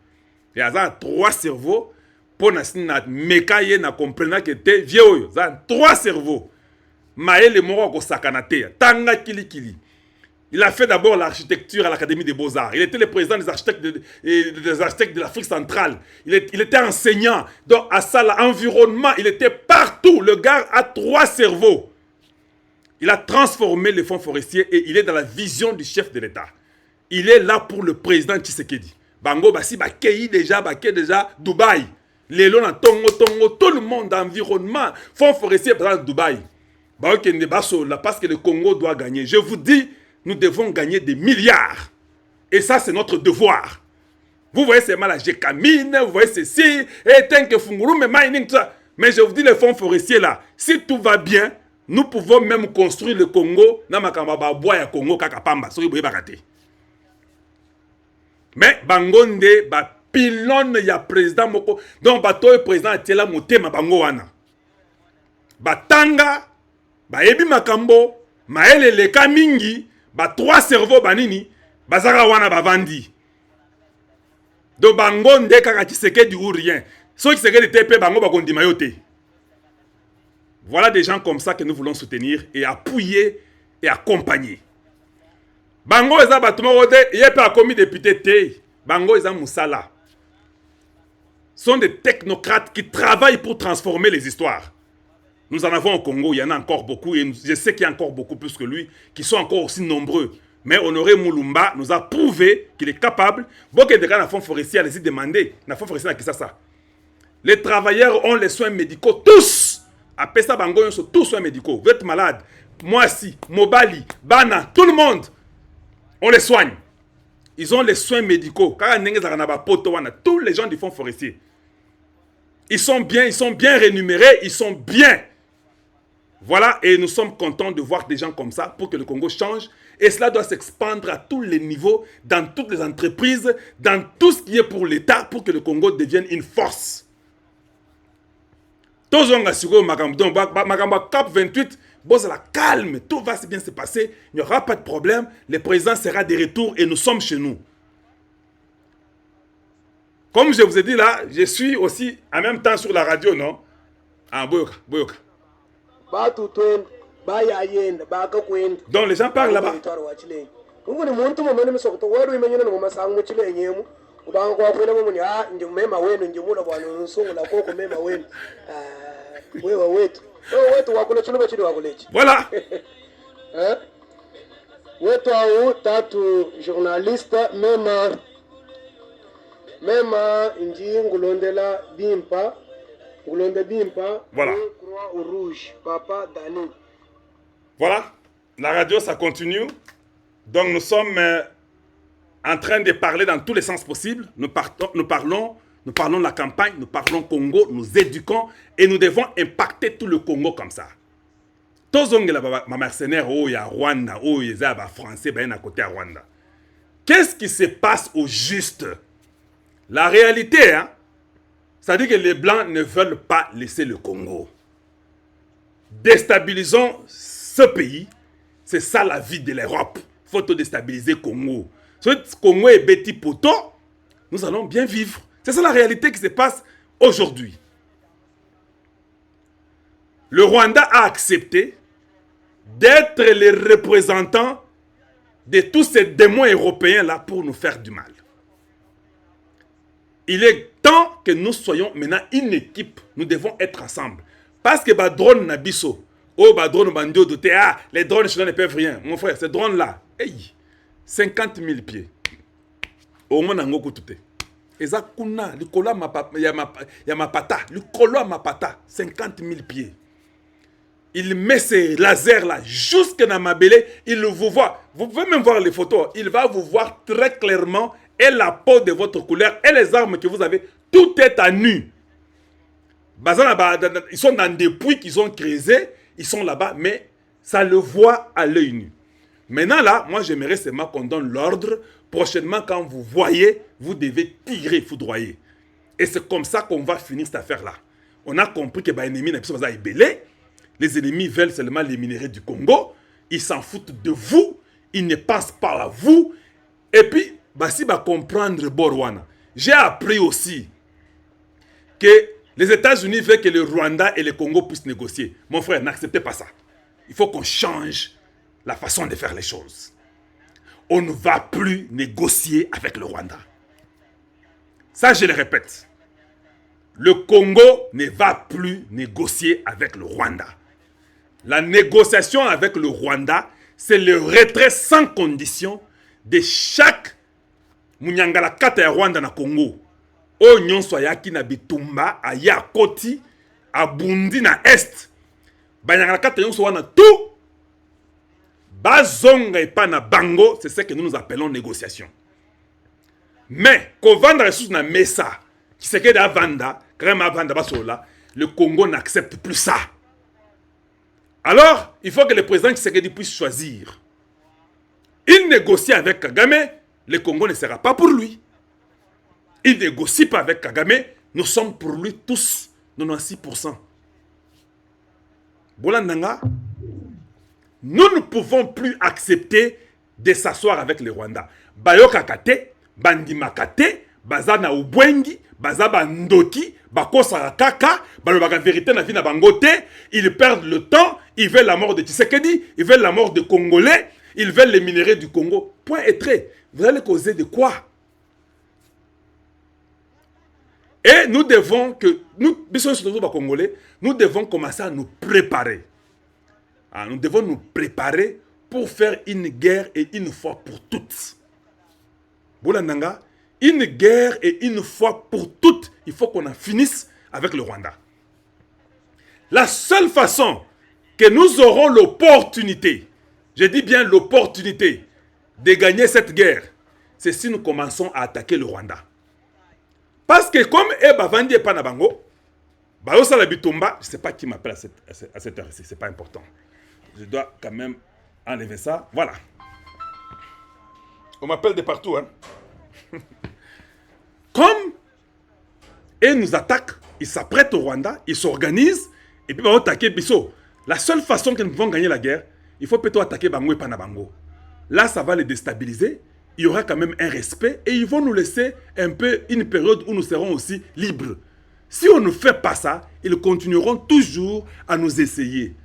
Il a 3 cerveaux pour que na comprendre que t'es vieux, il a 3 cerveaux. Maël Moro ko sakanate, tanga kili kili. Il a fait d'abord l'architecture à l'Académie des Beaux-Arts. Il était le président des architectes de l'Afrique centrale. Il était enseignant. Donc, à ça, l'environnement, il était partout. Le gars a 3 cerveaux. Il a transformé les fonds forestiers et il est dans la vision du chef de l'État. Il est là pour le président Tshisekedi. Bango, basi, bakei déjà, Dubaï. Lélo, tongo, tout le monde, environnement, fonds forestiers, par exemple, Dubaï. Parce que le Congo doit gagner. Je vous dis, nous devons gagner des milliards. Et ça, c'est notre devoir. Vous voyez, c'est mal à Jekamine, vous voyez ceci, et Tenke Funguru, mais mining, tout ça. Mais je vous dis, les fonds forestiers là, si tout va bien, nous pouvons même construire le Congo, Namakamba bois ya Congo, Kakapamba, so vous voyez, mais Bangonde, pylône, ya président Moko, donc bato le président a la motema Bango wana. Batanga, Ebi Makambo, Maele Leka Mingi, 3 cerveaux banini, bazara wana bavandi. Donc bango nde kaka Tshisekedi ou rien. Ceux qui Tshisekedi TP bango bakondima yo te. Voilà des gens comme ça que nous voulons soutenir et appuyer et accompagner. Bango eza batuma wote yepe a commis député te. Bango eza musala. Sont des technocrates qui travaillent pour transformer les histoires. Nous en avons au Congo, il y en a encore beaucoup, et je sais qu'il y a encore beaucoup plus que lui, qui sont encore aussi nombreux. Mais Honoré Moulumba nous a prouvé qu'il est capable. Beaucoup de gens dans le fonds forestier, allez-y demander. Dans le fonds forestier, ça. Les travailleurs ont les soins médicaux, tous. Après ça, Bango, sont tous soins médicaux. Vous êtes malade, moi si, Mobali, Bana, tout le monde, on les soigne. Ils ont les soins médicaux. Tous les gens du fonds forestier. Ils sont bien rémunérés, ils sont bien. Voilà, et nous sommes contents de voir des gens comme ça pour que le Congo change. Et cela doit s'expandre à tous les niveaux, dans toutes les entreprises, dans tout ce qui est pour l'État, pour que le Congo devienne une force. Tous on a Cap 28, la calme, tout va bien se passer, il n'y aura pas de problème, le président sera de retour et nous sommes chez nous. Comme je vous ai dit là, je suis aussi en même temps sur la radio, non? Ah, Boyoka. Donc les gens parlent là-bas. Voilà. Même Inji Ngulondela Bimpa, voilà. Croix au rouge, Papa Dani. Voilà, la radio ça continue. Donc nous sommes en train de parler dans tous les sens possibles. Nous parlons de la campagne, nous parlons Congo, nous éduquons et nous devons impacter tout le Congo comme ça. Tous les mercenaires, il y a Rwanda, il y a Français, il y a à côté à Rwanda. Qu'est-ce qui se passe au juste? La réalité, hein, ça dit que les Blancs ne veulent pas laisser le Congo. Déstabilisons ce pays. C'est ça la vie de l'Europe. Il faut déstabiliser le Congo. Si le Congo est bêti poto, nous allons bien vivre. C'est ça la réalité qui se passe aujourd'hui. Le Rwanda a accepté d'être les représentants de tous ces démons européens-là pour nous faire du mal. Il est temps que nous soyons maintenant une équipe. Nous devons être ensemble. Parce que les drones Nabiso, les drones ne peuvent rien. Mon frère, ces drones-là, 50 000 pieds. Au moins, on a tout. Et ça, le colo à ma pata, 50 000 pieds. Il met ses lasers-là jusque dans ma belée. Il vous voit. Vous pouvez même voir les photos. Il va vous voir très clairement. Et la peau de votre couleur et les armes que vous avez, tout est à nu. Ils sont dans des puits qu'ils ont creusés, ils sont là-bas, mais ça le voit à l'œil nu. Maintenant là, moi j'aimerais seulement qu'on donne l'ordre. Prochainement, quand vous voyez, vous devez tirer, foudroyer. Et c'est comme ça qu'on va finir cette affaire-là. On a compris que les ennemis veulent seulement les minéraux du Congo. Ils s'en foutent de vous. Ils ne pensent pas à vous. Et puis, si va comprendre Borwana. J'ai appris aussi que les États-Unis veulent que le Rwanda et le Congo puissent négocier. Mon frère, n'acceptez pas ça. Il faut qu'on change la façon de faire les choses. On ne va plus négocier avec le Rwanda. Ça, je le répète. Le Congo ne va plus négocier avec le Rwanda. La négociation avec le Rwanda, c'est le retrait sans condition de chaque Munyangala kata ya Rwanda na Congo. O nyonso yaki na bitumba aya koti abundi na est. Banyangala kata nyonso wana tout. Bazonga epa na bango, c'est ce que nous appelons négociation. Mais kovanda ressources na mesa, qui se keda vanda, quand même vanda basola, le Congo n'accepte plus ça. Alors, il faut que le président Tshisekedi puisse choisir. Il négocie avec Kagame. Le Congo ne sera pas pour lui. Il ne négocie pas avec Kagame. Nous sommes pour lui tous 96%. Bolandanga, nous ne pouvons plus accepter de s'asseoir avec le Rwanda. Bayoka kate, bandima kate, baza na ubwengi, baza bandoki, bakosa kaka, balobaka vérité na vie na bangote, ils perdent le temps, ils veulent la mort de Tshisekedi, ils veulent la mort de Congolais, ils veulent les minéraux du Congo. Point et trait. Vous allez causer de quoi? Et nous devons que, nous Congolais, nous devons commencer à nous préparer. Nous devons nous préparer pour faire une guerre et une fois pour toutes. Boulandanga, une guerre et une fois pour toutes, il faut qu'on en finisse avec le Rwanda. La seule façon que nous aurons l'opportunité, je dis bien l'opportunité, de gagner cette guerre, c'est si nous commençons à attaquer le Rwanda. Parce que comme Eba Vandi et Panabango, Bayosa la Bitumba, je ne sais pas qui m'appelle à cette heure-ci, ce n'est pas important. Je dois quand même enlever ça. Voilà. On m'appelle de partout. Hein. Comme ils nous attaquent, ils s'apprêtent au Rwanda, ils s'organisent, et puis ils vont attaquer Bisso. La seule façon que nous pouvons gagner la guerre, il faut plutôt attaquer Bango et Panabango. Là, ça va les déstabiliser. Il y aura quand même un respect et ils vont nous laisser un peu une période où nous serons aussi libres. Si on ne fait pas ça, ils continueront toujours à nous essayer.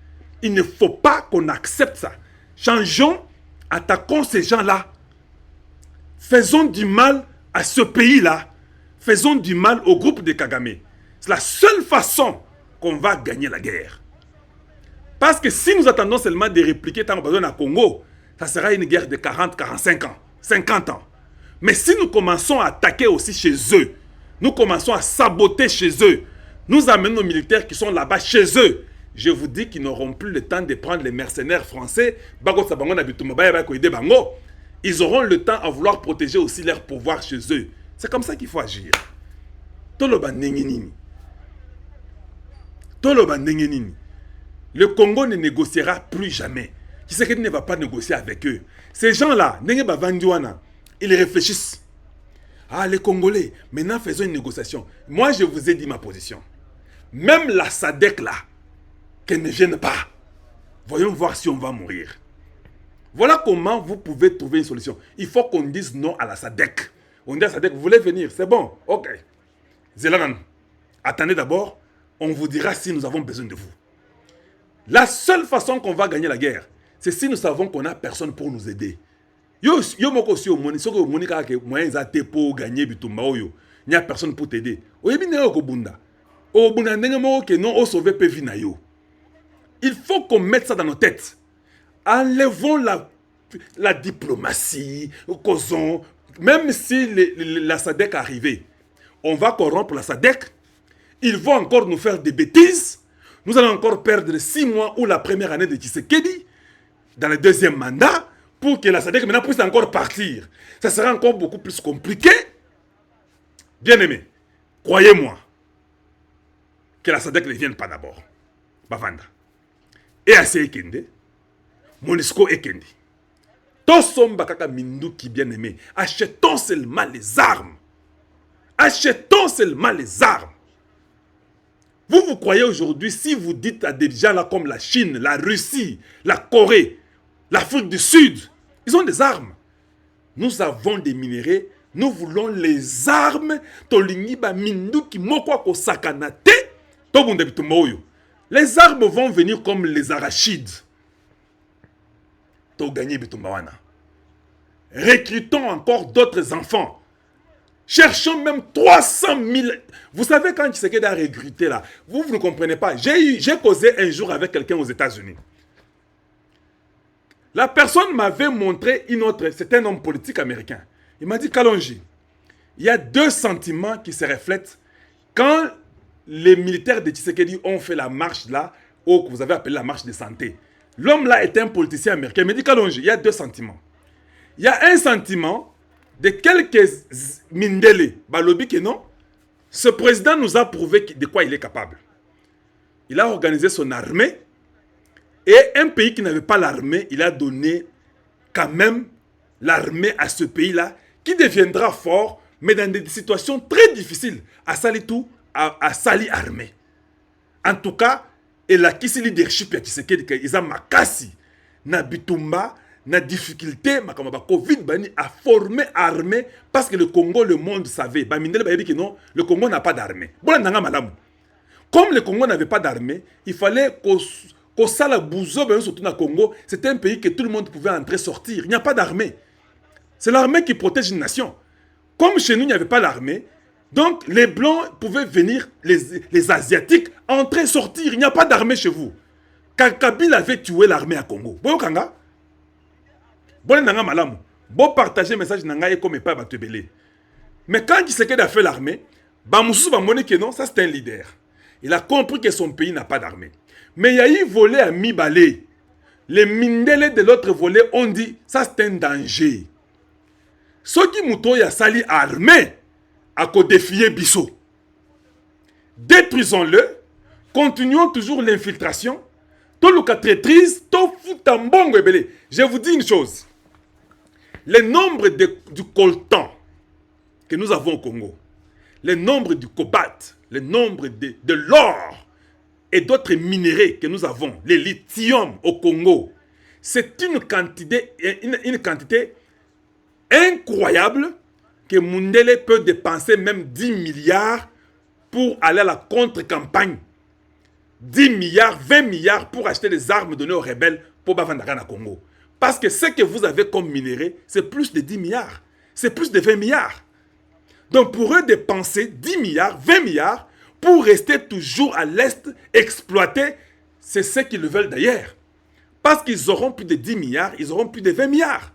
Il ne faut pas qu'on accepte ça. Changeons, attaquons ces gens-là. Faisons du mal à ce pays-là. Faisons du mal au groupe de Kagame. C'est la seule façon qu'on va gagner la guerre. Parce que si nous attendons seulement de répliquer tant qu'on a besoin à Congo, ça sera une guerre de 40, 45 ans. 50 ans. Mais si nous commençons à attaquer aussi chez eux, nous commençons à saboter chez eux, nous amenons nos militaires qui sont là-bas chez eux, je vous dis qu'ils n'auront plus le temps de prendre les mercenaires français, ils auront le temps à vouloir protéger aussi leur pouvoir chez eux. C'est comme ça qu'il faut agir. Le Congo ne négociera plus jamais. Qui sait qu'il ne va pas négocier avec eux. Ces gens-là, ils réfléchissent. Ah, les Congolais, maintenant faisons une négociation. Moi, je vous ai dit ma position. Même la SADC là, qu'elle ne vienne pas. Voyons voir si on va mourir. Voilà comment vous pouvez trouver une solution. Il faut qu'on dise non à la SADC. On dit à la SADC, vous voulez venir, c'est bon, ok. Zélanan, attendez d'abord, on vous dira si nous avons besoin de vous. La seule façon qu'on va gagner la guerre, c'est si nous savons qu'on n'a personne pour nous aider. Yo moko si omoni soko omoni kaka ke moyen za te pour gagner bitumba oyo. Il n'y a personne pour t'aider. Oyebi na yo ko bunda. O bunda ndenge moko ke non o sauver pe vie na yo. Il faut qu'on mette ça dans nos têtes. Enlevons la diplomatie, causons, même si la SADC est arrivée, on va corrompre la SADC. Ils vont encore nous faire des bêtises. Nous allons encore perdre 6 mois ou la première année de Tshisekedi dans le deuxième mandat pour que la SADC maintenant puisse encore partir. Ça sera encore beaucoup plus compliqué. Bien aimé, croyez-moi que la SADC ne vienne pas d'abord. Bavanda. Et à Ekende, Monisco Ekende. Tosom Bakaka Minduki bien aimé. Achetons seulement les armes. Achetons seulement les armes. Vous croyez aujourd'hui, si vous dites à des gens là comme la Chine, la Russie, la Corée, l'Afrique du Sud, ils ont des armes. Nous avons des minéraux, nous voulons les armes. Les armes vont venir comme les arachides. Recrutons encore d'autres enfants. Cherchons même 300 000. Vous savez quand Tshisekedi a recruté là, vous ne comprenez pas. J'ai causé un jour avec quelqu'un aux États-Unis. La personne m'avait montré une autre, c'est un homme politique américain. Il m'a dit, Kalonji, il y a 2 sentiments qui se reflètent quand les militaires de Tshisekedi ont fait la marche là, que vous avez appelé la marche de santé. L'homme là est un politicien américain. Il m'a dit, Kalonji, il y a 2 sentiments. Il y a un sentiment de quelques Mindele, Balobi que non, ce président nous a prouvé de quoi il est capable. Il a organisé son armée et un pays qui n'avait pas l'armée, il a donné quand même l'armée à ce pays-là qui deviendra fort, mais dans des situations très difficiles. À Salitou, à Sali armée. En tout cas, et la kisi leadership ya Tshisekedi, ils ont makasi na bitumba, na difficulté, Covid a formé armée parce que le Congo, le monde savait. Mindele a dit que non, le Congo n'a pas d'armée. Comme le Congo n'avait pas d'armée, il fallait qu'au Sala Bouzo, surtout dans le Congo, c'était un pays que tout le monde pouvait entrer, sortir. Il n'y a pas d'armée. C'est l'armée qui protège une nation. Comme chez nous, il n'y avait pas l'armée, donc les Blancs pouvaient venir, les Asiatiques, entrer, sortir. Il n'y a pas d'armée chez vous. Kabila avait tué l'armée à Congo. Vous voyez, bon partager le message comme pas batebele. Mais quand Tshisekedi a fait l'armée, que non, ça c'est un leader. Il a compris que son pays n'a pas d'armée. Mais il y a eu volé à Mibale. Les Mindele de l'autre volet ont dit ça c'est un danger. Ceux qui mouton y a sali armée à défier Bissot. Détruisons-le, continuons toujours l'infiltration. Tout le cas traîtrise, tout fout en bon. Je vous dis une chose. Le nombre du coltan que nous avons au Congo, le nombre du cobalt, le nombre de l'or et d'autres minéraux que nous avons, le lithium au Congo, c'est une quantité incroyable que Mundele peut dépenser même 10 milliards pour aller à la contre-campagne. 10 milliards, 20 milliards pour acheter des armes données aux rebelles pour Bavandagana Congo. Parce que ce que vous avez comme minéraux, c'est plus de 10 milliards. C'est plus de 20 milliards. Donc pour eux, dépenser 10 milliards, 20 milliards, pour rester toujours à l'Est, exploiter, c'est ce qu'ils veulent d'ailleurs. Parce qu'ils auront plus de 10 milliards, ils auront plus de 20 milliards.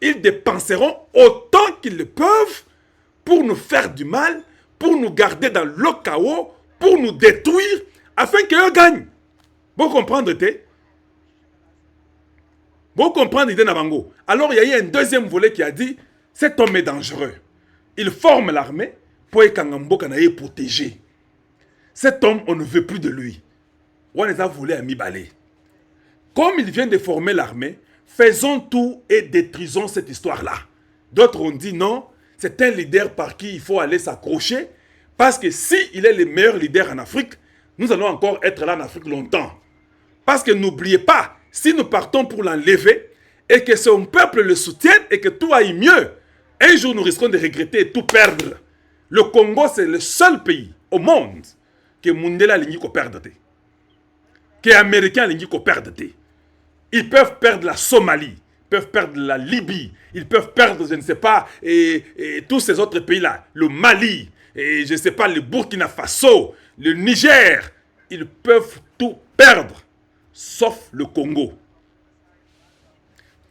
Ils dépenseront autant qu'ils le peuvent pour nous faire du mal, pour nous garder dans le chaos, pour nous détruire, afin qu'eux gagnent. Vous comprenez? Vous comprenez l'idée Nabango? Alors il y a eu un deuxième volet qui a dit cet homme est dangereux. Il forme l'armée pour être protégé. Cet homme, on ne veut plus de lui. On les a volés à Mibale. Comme il vient de former l'armée, faisons tout et détruisons cette histoire-là. D'autres ont dit non, c'est un leader par qui il faut aller s'accrocher, parce que s'il est le meilleur leader en Afrique, nous allons encore être là en Afrique longtemps. Parce que n'oubliez pas, si nous partons pour l'enlever, et que son peuple le soutienne, et que tout aille mieux, un jour nous risquons de regretter et tout perdre. Le Congo, c'est le seul pays au monde que Mundela lingi ko perdre. Que les Américains lingi ko perdre. Ils peuvent perdre la Somalie, ils peuvent perdre la Libye, ils peuvent perdre, je ne sais pas, et tous ces autres pays-là, le Mali, et je ne sais pas, le Burkina Faso, le Niger, ils peuvent tout perdre, sauf le Congo.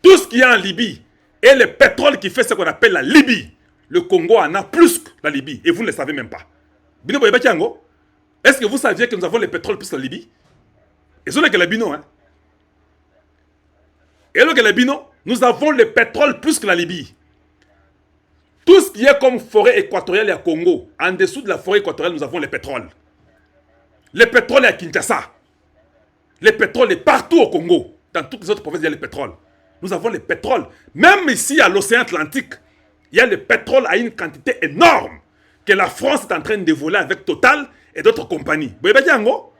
Tout ce qu'il y a en Libye, et le pétrole qui fait ce qu'on appelle la Libye, le Congo en a plus que la Libye, et vous ne le savez même pas. Est-ce que vous saviez que nous avons le pétrole plus que la Libye? Et ce n'est que la Libye, non, hein? Et le Galabino, nous avons le pétrole plus que la Libye. Tout ce qui est comme forêt équatoriale à Congo, en dessous de la forêt équatoriale, nous avons le pétrole. Le pétrole est à Kinshasa. Le pétrole est partout au Congo. Dans toutes les autres provinces, il y a le pétrole. Nous avons le pétrole. Même ici, à l'océan Atlantique, il y a le pétrole à une quantité énorme que la France est en train de voler avec Total et d'autres compagnies. Vous voyez,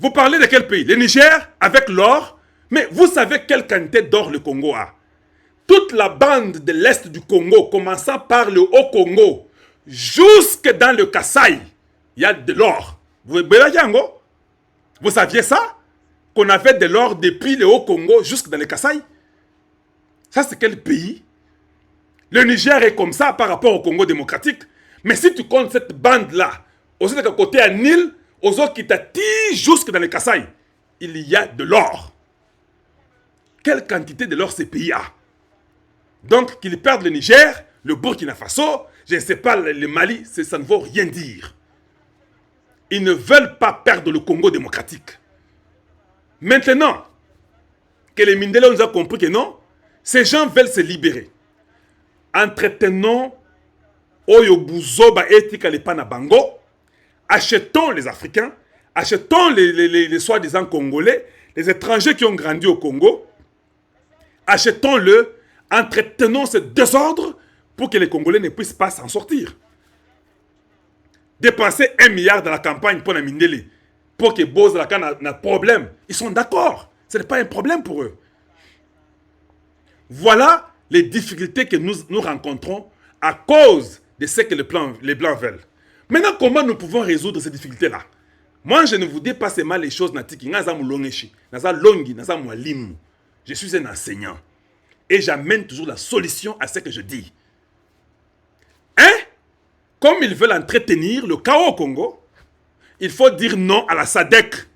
vous parlez de quel pays? Le Niger avec l'or. Mais vous savez quelle quantité d'or le Congo a? Toute la bande de l'Est du Congo, commençant par le Haut-Congo, jusque dans le Kasaï, il y a de l'or. Vous saviez ça? Qu'on avait de l'or depuis le Haut-Congo jusque dans le Kasaï? Ça, c'est quel pays? Le Niger est comme ça par rapport au Congo démocratique. Mais si tu comptes cette bande-là, aussi de côté à Nil, aux autres qui t'attirent jusque dans le Kasaï, il y a de l'or. Quelle quantité de l'or ces pays a? Donc, qu'ils perdent le Niger, le Burkina Faso, je ne sais pas, le Mali, ça ne vaut rien dire. Ils ne veulent pas perdre le Congo démocratique. Maintenant, que les Mindele nous ont compris que non, ces gens veulent se libérer. Entretenons Oyobuzoba etika le Panabango. Achetons les Africains, achetons les soi-disant Congolais, les étrangers qui ont grandi au Congo. Achetons-le, entretenons ce désordre pour que les Congolais ne puissent pas s'en sortir. Dépenser 1 milliard dans la campagne pour la Mindele. pour que Bozalaka n'a problème. Ils sont d'accord. Ce n'est pas un problème pour eux. Voilà les difficultés que nous rencontrons à cause de ce que les Blancs veulent. Maintenant, comment nous pouvons résoudre ces difficultés-là? Moi, je ne vous dis pas seulement les choses natiki. Je suis un enseignant. Et j'amène toujours la solution à ce que je dis. Hein? Comme ils veulent entretenir le chaos au Congo, il faut dire non à la SADC.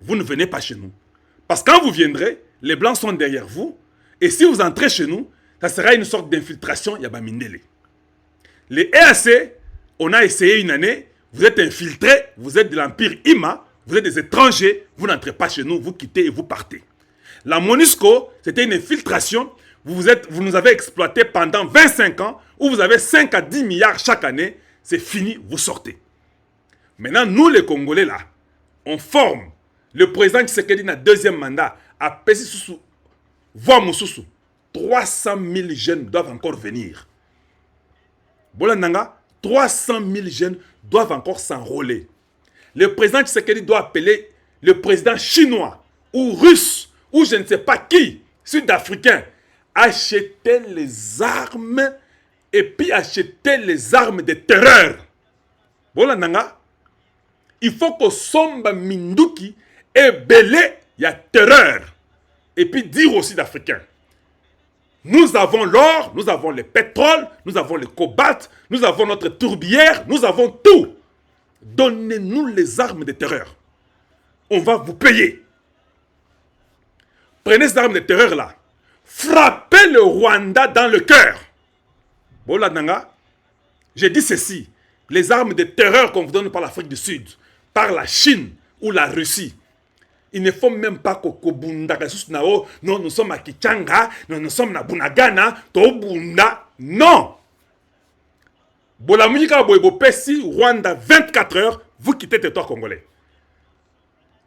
Vous ne venez pas chez nous. Parce que quand vous viendrez, les Blancs sont derrière vous. Et si vous entrez chez nous, ça sera une sorte d'infiltration Yabamindele. Les EAC, on a essayé une année. Vous êtes infiltrés, vous êtes de l'Empire Ima, vous êtes des étrangers, vous n'entrez pas chez nous, vous quittez et vous partez. La MONUSCO, c'était une infiltration. Vous nous avez exploité pendant 25 ans, où vous avez 5 à 10 milliards chaque année. C'est fini, vous sortez. Maintenant, nous les Congolais, là, on forme. Le président Tshisekedi, dans le deuxième mandat, a pesé sous voix Moussoussou. 300 000 jeunes doivent encore venir. Bolandanga, 300 000 jeunes doivent encore s'enrôler. Le président Tshisekedi doit appeler le président chinois ou russe ou je ne sais pas qui, sud-africain, acheter les armes et puis acheter les armes de terreur. Bolandanga, il faut que Somba Minduki et Belé, il y a terreur. Et puis dire aux Sud-Africains, nous avons l'or, nous avons le pétrole, nous avons le cobalt, nous avons notre tourbière, nous avons tout. Donnez-nous les armes de terreur. On va vous payer. Prenez ces armes de terreur là. Frappez le Rwanda dans le cœur. Bola Nanga, j'ai dit ceci. Les armes de terreur qu'on vous donne par l'Afrique du Sud, par la Chine ou la Russie, il ne faut même pas que non, nous sommes à Kichanga, nous sommes à Bunagana, Tobunda. Non! Bolamika Boebo Pessi, Rwanda, 24 heures, vous quittez le territoire congolais.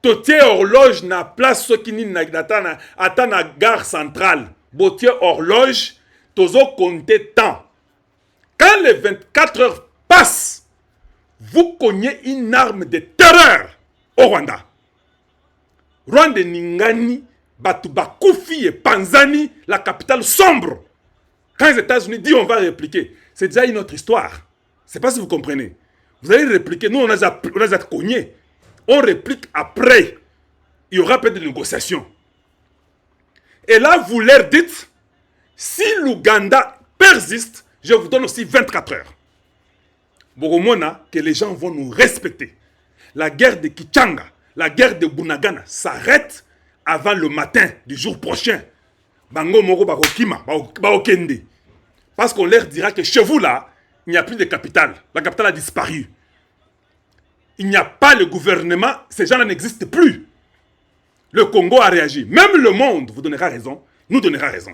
Totier horloge na place ce qui n'y attend la gare centrale. Botier horloge, tozo compter temps. Quand les 24 heures passent, vous cognez une arme de terreur au Rwanda. Rwanda Ningani, Batuba Koufi et Panzani, la capitale sombre. Quand les États-Unis disent on va répliquer, c'est déjà une autre histoire. Je ne sais pas si vous comprenez. Vous allez répliquer, nous on a déjà cogné. On réplique après. Il y aura peut-être des négociations. Et là, vous leur dites, si l'Ouganda persiste, je vous donne aussi 24 heures. Boromona, que les gens vont nous respecter. La guerre de Kichanga, la guerre de Bunagana s'arrête avant le matin du jour prochain. Bango Moro Bakokima, Bakokende. Parce qu'on leur dira que chez vous là, il n'y a plus de capitale. La capitale a disparu. Il n'y a pas le gouvernement, ces gens-là n'existent plus. Le Congo a réagi. Même le monde vous donnera raison, nous donnera raison.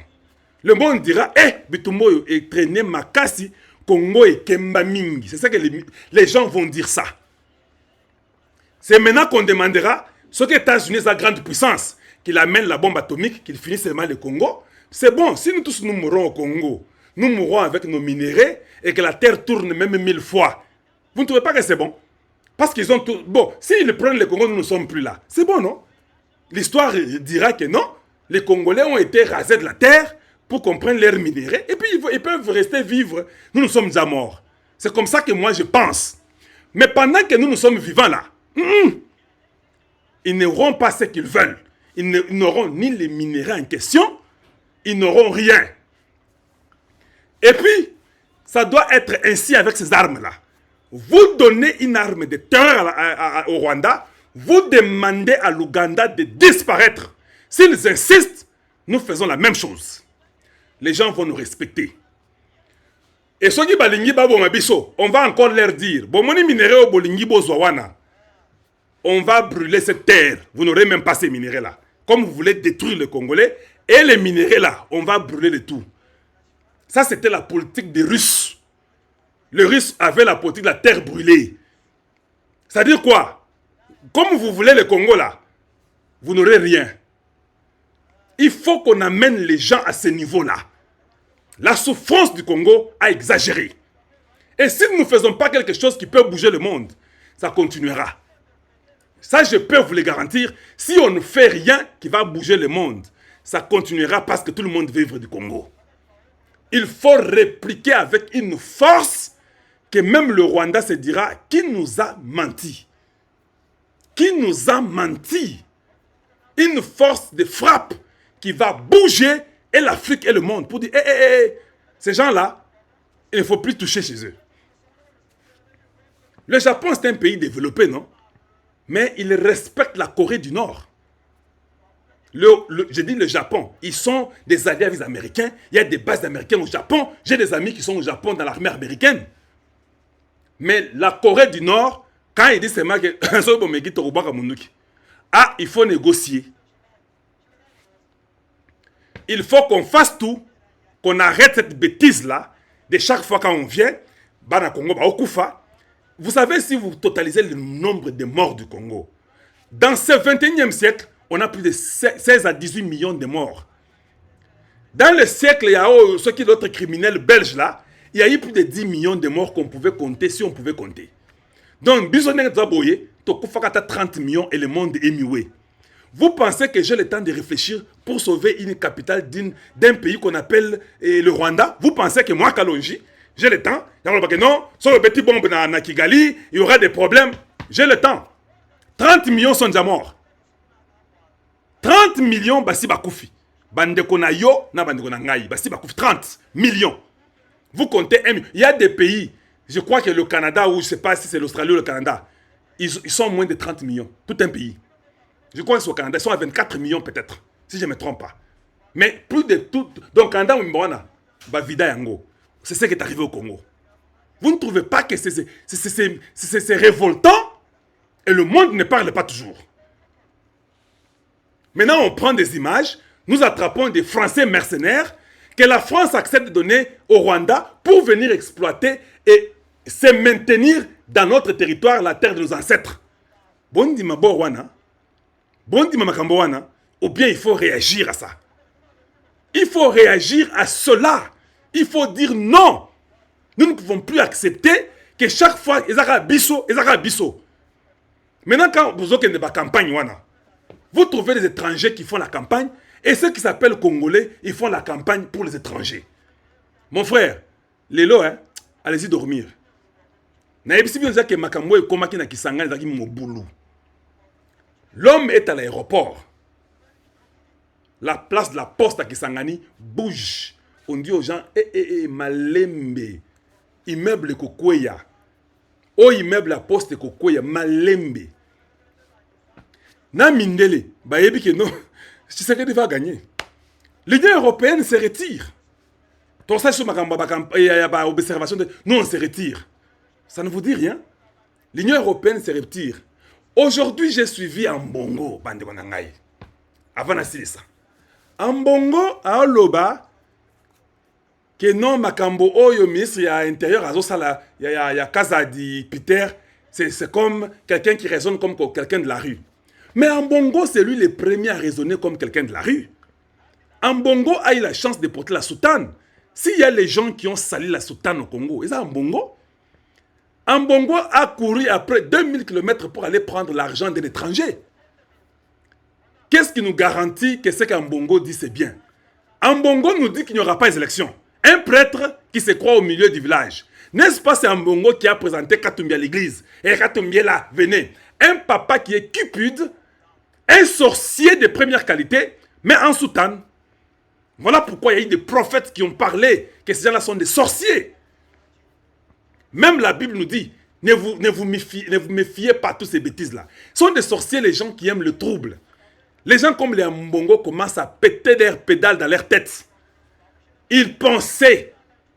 Le monde dira, Bitumboyo est traîné Makasi, Congo et Kemba Mingi. C'est ça que les gens vont dire ça. C'est maintenant qu'on demandera ce que les États-Unis, la grande puissance, qu'il amène la bombe atomique, qu'il finisse seulement le Congo. C'est bon, si nous tous nous mourrons au Congo, nous mourrons avec nos minéraux et que la terre tourne même 1000 fois. Vous ne trouvez pas que c'est bon? Parce qu'ils ont tout... Bon, s'ils prennent le Congo, nous ne sommes plus là. C'est bon, non? L'histoire dira que non. Les Congolais ont été rasés de la terre pour qu'on prenne leurs minéraux. Et puis, ils peuvent rester vivre. Nous, nous sommes déjà morts. C'est comme ça que moi, je pense. Mais pendant que nous sommes vivants là, ils n'auront pas ce qu'ils veulent. Ils n'auront ni les minéraux en question, ils n'auront rien. Et puis, ça doit être ainsi avec ces armes-là. Vous donnez une arme de terreur au Rwanda, vous demandez à l'Ouganda de disparaître. S'ils insistent, nous faisons la même chose. Les gens vont nous respecter. Et ceux qui balingi babo mabiso, on va encore leur dire, bomoni minéraux au bolingi bozwawana. On va brûler cette terre. Vous n'aurez même pas ces minéraux-là. Comme vous voulez détruire les Congolais, et les minéraux-là, on va brûler le tout. Ça, c'était la politique des Russes. Les Russes avaient la politique de la terre brûlée. C'est-à-dire quoi? Comme vous voulez le Congo là, vous n'aurez rien. Il faut qu'on amène les gens à ce niveau-là. La souffrance du Congo a exagéré. Et si nous ne faisons pas quelque chose qui peut bouger le monde, ça continuera. Ça, je peux vous le garantir. Si on ne fait rien qui va bouger le monde, ça continuera parce que tout le monde veut vivre du Congo. Il faut répliquer avec une force que même le Rwanda se dira qui nous a menti. Qui nous a menti. Une force de frappe qui va bouger et l'Afrique et le monde pour dire ces gens-là, il ne faut plus toucher chez eux. Le Japon, c'est un pays développé, non? Mais il respecte la Corée du Nord. Je dis le Japon, ils sont des alliés avec les Américains. Il y a des bases américaines au Japon. J'ai des amis qui sont au Japon dans l'armée américaine. Mais la Corée du Nord, quand ils disent seulement que il faut négocier. Il faut qu'on fasse tout, qu'on arrête cette bêtise-là, de chaque fois quand on vient, Bana Congo, Okufa. Vous savez, si vous totalisez le nombre de morts du Congo, dans ce 21e siècle, on a plus de 16 à 18 millions de morts. Dans le siècle, il y a ceux qui sont d'autres criminels belges là, il y a eu plus de 10 millions de morts qu'on pouvait compter si on pouvait compter. Donc, bisonné Zaboye, Tokufakata 30 millions et le monde est muet. Vous pensez que j'ai le temps de réfléchir pour sauver une capitale d'un pays qu'on appelle le Rwanda? Vous pensez que moi, Kalonji, j'ai le temps? Non, sur le petit bombe na Kigali, il y aura des problèmes. J'ai le temps. 30 millions sont déjà morts. 30 millions, basi bakoufi. Bande kona yo, na bande kona ngai. Basi bakoufi. 30 millions. Vous comptez un million. Il y a des pays, je crois que le Canada, ou je ne sais pas si c'est l'Australie ou le Canada, ils sont moins de 30 millions. Tout un pays. Je crois que c'est au Canada, ils sont à 24 millions peut-être, si je ne me trompe pas. Mais plus de tout. Donc, Canada, Bavida Yango. C'est ce qui est arrivé au Congo. Vous ne trouvez pas que c'est révoltant et le monde ne parle pas toujours. Maintenant, on prend des images, nous attrapons des Français mercenaires que la France accepte de donner au Rwanda pour venir exploiter et se maintenir dans notre territoire, la terre de nos ancêtres. Bondi Maborwana, Bondi Makambowana, ou bien il faut réagir à ça. Il faut réagir à cela. Il faut dire non. Nous ne pouvons plus accepter que chaque fois, ils ont bisso. Maintenant, quand vous avez une campagne, vous trouvez des étrangers qui font la campagne et ceux qui s'appellent Congolais, ils font la campagne pour les étrangers. Mon frère, Lélo, allez-y dormir. L'homme est à l'aéroport. La place de la poste à Kisangani bouge. On dit aux gens, Malembe, immeuble Kokoya. Oh, immeuble la poste Kokoya, Malembe. Na Mindele, bayebi que non, Tshisekedi va gagner. L'Union européenne se retire. Ton ça sur ma observation de non, on se retire. Ça ne vous dit rien? L'Union européenne se retire. Aujourd'hui, j'ai suivi Ambongo, bande Konangai. Avant de ça. Ambongo a loba que non makambo oyo ministre ya intérieur azosala ya Kazadi Peter, c'est comme quelqu'un qui raisonne comme quelqu'un de la rue. Mais Ambongo, c'est lui le premier à raisonner comme quelqu'un de la rue. Ambongo a eu la chance de porter la soutane. S'il y a les gens qui ont sali la soutane au Congo, ils ont Ambongo. Ambongo a couru après 2000 km pour aller prendre l'argent de l'étranger. Qu'est-ce qui nous garantit que ce qu'Ambongo dit c'est bien? Ambongo nous dit qu'il n'y aura pas d'élection. Un prêtre qui se croit au milieu du village. N'est-ce pas c'est Ambongo qui a présenté Katumbi à l'église? Et Katumbi là, venez. Un papa qui est cupide, un sorcier de première qualité, mais en soutane. Voilà pourquoi il y a eu des prophètes qui ont parlé que ces gens-là sont des sorciers. Même la Bible nous dit, ne vous méfiez pas de toutes ces bêtises-là. Ce sont des sorciers, les gens qui aiment le trouble. Les gens comme les Ambongo commencent à péter leurs pédales dans leur tête. Ils pensaient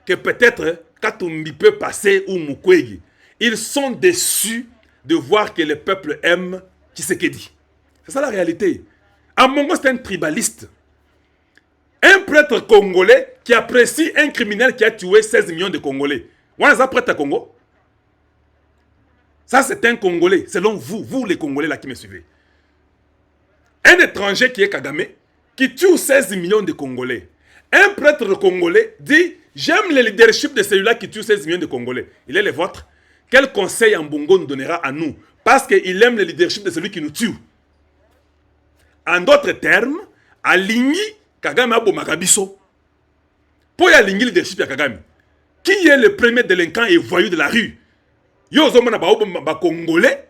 que peut-être Katumbi peut passer ou Mukwege. Ils sont déçus de voir que le peuple aime Tshisekedi. C'est ça la réalité. Ambongo, c'est un tribaliste. Un prêtre congolais qui apprécie un criminel qui a tué 16 millions de Congolais. Vous êtes prêtre à Congo? Ça, c'est un Congolais, selon vous les Congolais là qui me suivez. Un étranger qui est Kagame, qui tue 16 millions de Congolais. Un prêtre congolais dit, j'aime le leadership de celui-là qui tue 16 millions de Congolais. Il est le vôtre. Quel conseil Ambongo nous donnera à nous Parce qu'il aime le leadership de celui qui nous tue. En d'autres termes, alingi Kagame abo makabiso. Pour y aligner le leadership de Kagame. Qui est le premier délinquant et voyou de la rue? Yo zomona ba Congolais.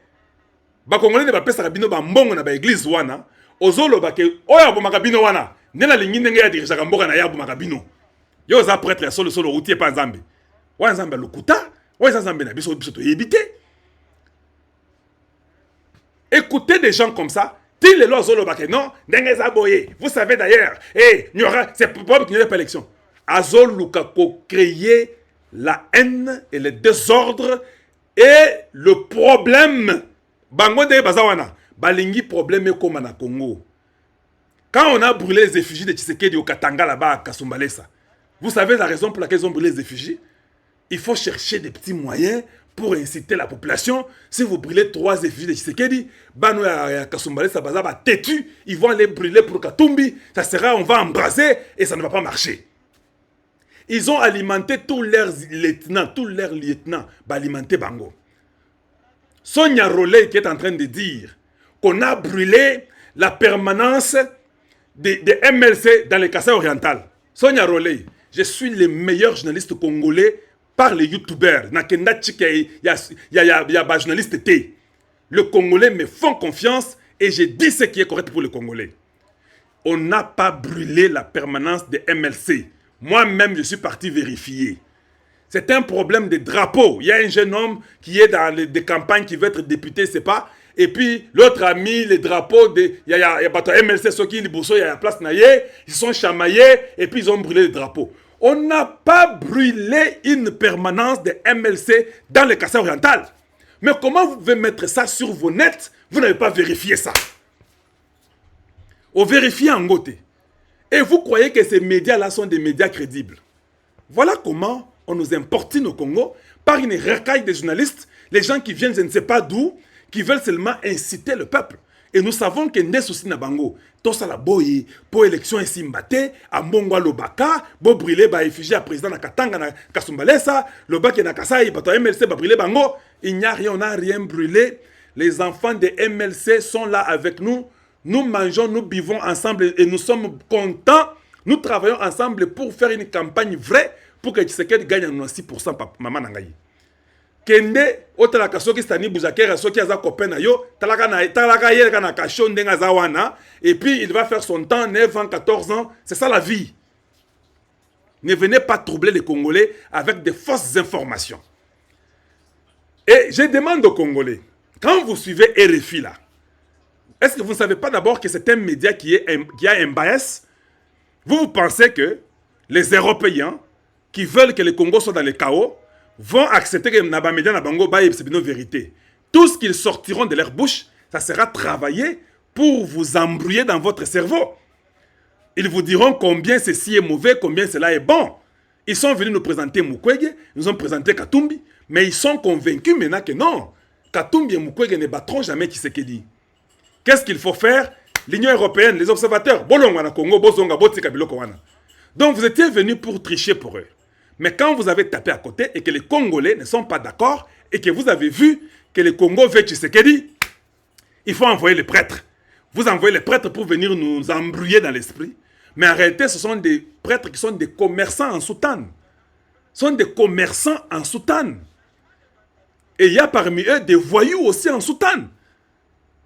Ba Congolais ne ba pesa kabino ba mbongo na ba église wana. Ozolo ba ke oya abo makabino wana. Nena lingi ndenge ya dirija kamboka na ya abo makabino. Yo za prêtre ya solo routier pa nzambe. Wa nzambe lokuta, wa nzambe na biso biso to yebite. Écoutez des gens comme ça. T'il les lois zolo ba ke non, ndenge za boye. Vous savez d'ailleurs, c'est probable qu'il n'y ait pas élection. Azol Lukako créer la haine et le désordre et le problème. Bango de Bazawana. Balingi problème comme na Congo. Quand on a brûlé les effigies de Tshisekedi au Katanga là-bas à Kasumbalesa, vous savez la raison pour laquelle ils ont brûlé les effigies? Il faut chercher des petits moyens pour inciter la population. Si vous brûlez 3 effigies de Tshisekedi, Bano à Kasumbalesa, Bazaba têtu, ils vont les brûler pour Katumbi. Ça sera, on va embraser et ça ne va pas marcher. Ils ont alimenté tous leurs lieutenants, alimenté Bango. Sonia Roley qui est en train de dire qu'on a brûlé la permanence de MLC dans le Kassai oriental. Sonia Roley, je suis le meilleur journaliste congolais par les youtubeurs. Il y a journaliste T. Le Congolais me font confiance et je dis ce qui est correct pour le Congolais. On n'a pas brûlé la permanence de MLC. Moi-même, je suis parti vérifier. C'est un problème de drapeau. Il y a un jeune homme qui est dans des campagnes qui veut être député, c'est pas. Et puis, l'autre a mis les drapeaux il y a MLC, Soki, Liboso, il y a la place Naye. Ils sont chamaillés et puis ils ont brûlé les drapeaux. On n'a pas brûlé une permanence de MLC dans le Kassai oriental. Mais comment vous pouvez mettre ça sur vos nets? Vous n'avez pas vérifié ça. On vérifie en côté. Et vous croyez que ces médias-là sont des médias crédibles. Voilà comment on nous importune au Congo par une racaille de journalistes, les gens qui viennent je ne sais pas d'où, qui veulent seulement inciter le peuple. Et nous savons que Nes aussi Nabango, tous à la boye, pour élection ici Mbate, à Mongwa Lobaka, pour brûler, effigie à président na Katanga, na Kasumbalesa, Lobaki na Kasai, bato MLC, brûler Bango. Il n'y a rien, on n'a rien brûlé. Les enfants de MLC sont là avec nous. Nous mangeons, nous buvons ensemble et nous sommes contents. Nous travaillons ensemble pour faire une campagne vraie pour que Tshisekedi gagne 6% maman Nangayi. Kende, otalaka soki stani buzakera soki aza copain na yo, talaka yelaka na kasho ndenga zawana, et puis il va faire son temps, 9 ans, 14 ans. C'est ça la vie. Ne venez pas troubler les Congolais avec de fausses informations. Et je demande aux Congolais, quand vous suivez RFI là, est-ce que vous ne savez pas d'abord que c'est un média qui a un bias? Vous pensez que les Européens qui veulent que le Congo soit dans le chaos vont accepter que Naba Média Nabango baye c'est une vérité. Tout ce qu'ils sortiront de leur bouche, ça sera travaillé pour vous embrouiller dans votre cerveau. Ils vous diront combien ceci est mauvais, combien cela est bon. Ils sont venus nous présenter Mukwege, nous ont présenté Katumbi, mais ils sont convaincus maintenant que non, Katumbi et Mukwege ne battront jamais Tshisekedi. Qu'est-ce qu'il faut faire? L'Union européenne, les observateurs, Congo, donc vous étiez venus pour tricher pour eux. Mais quand vous avez tapé à côté et que les Congolais ne sont pas d'accord et que vous avez vu que le Congo veut Tshisekedi, il faut envoyer les prêtres. Vous envoyez les prêtres pour venir nous embrouiller dans l'esprit. Mais en réalité, ce sont des prêtres qui sont des commerçants en soutane. Ce sont des commerçants en soutane. Et il y a parmi eux des voyous aussi en soutane.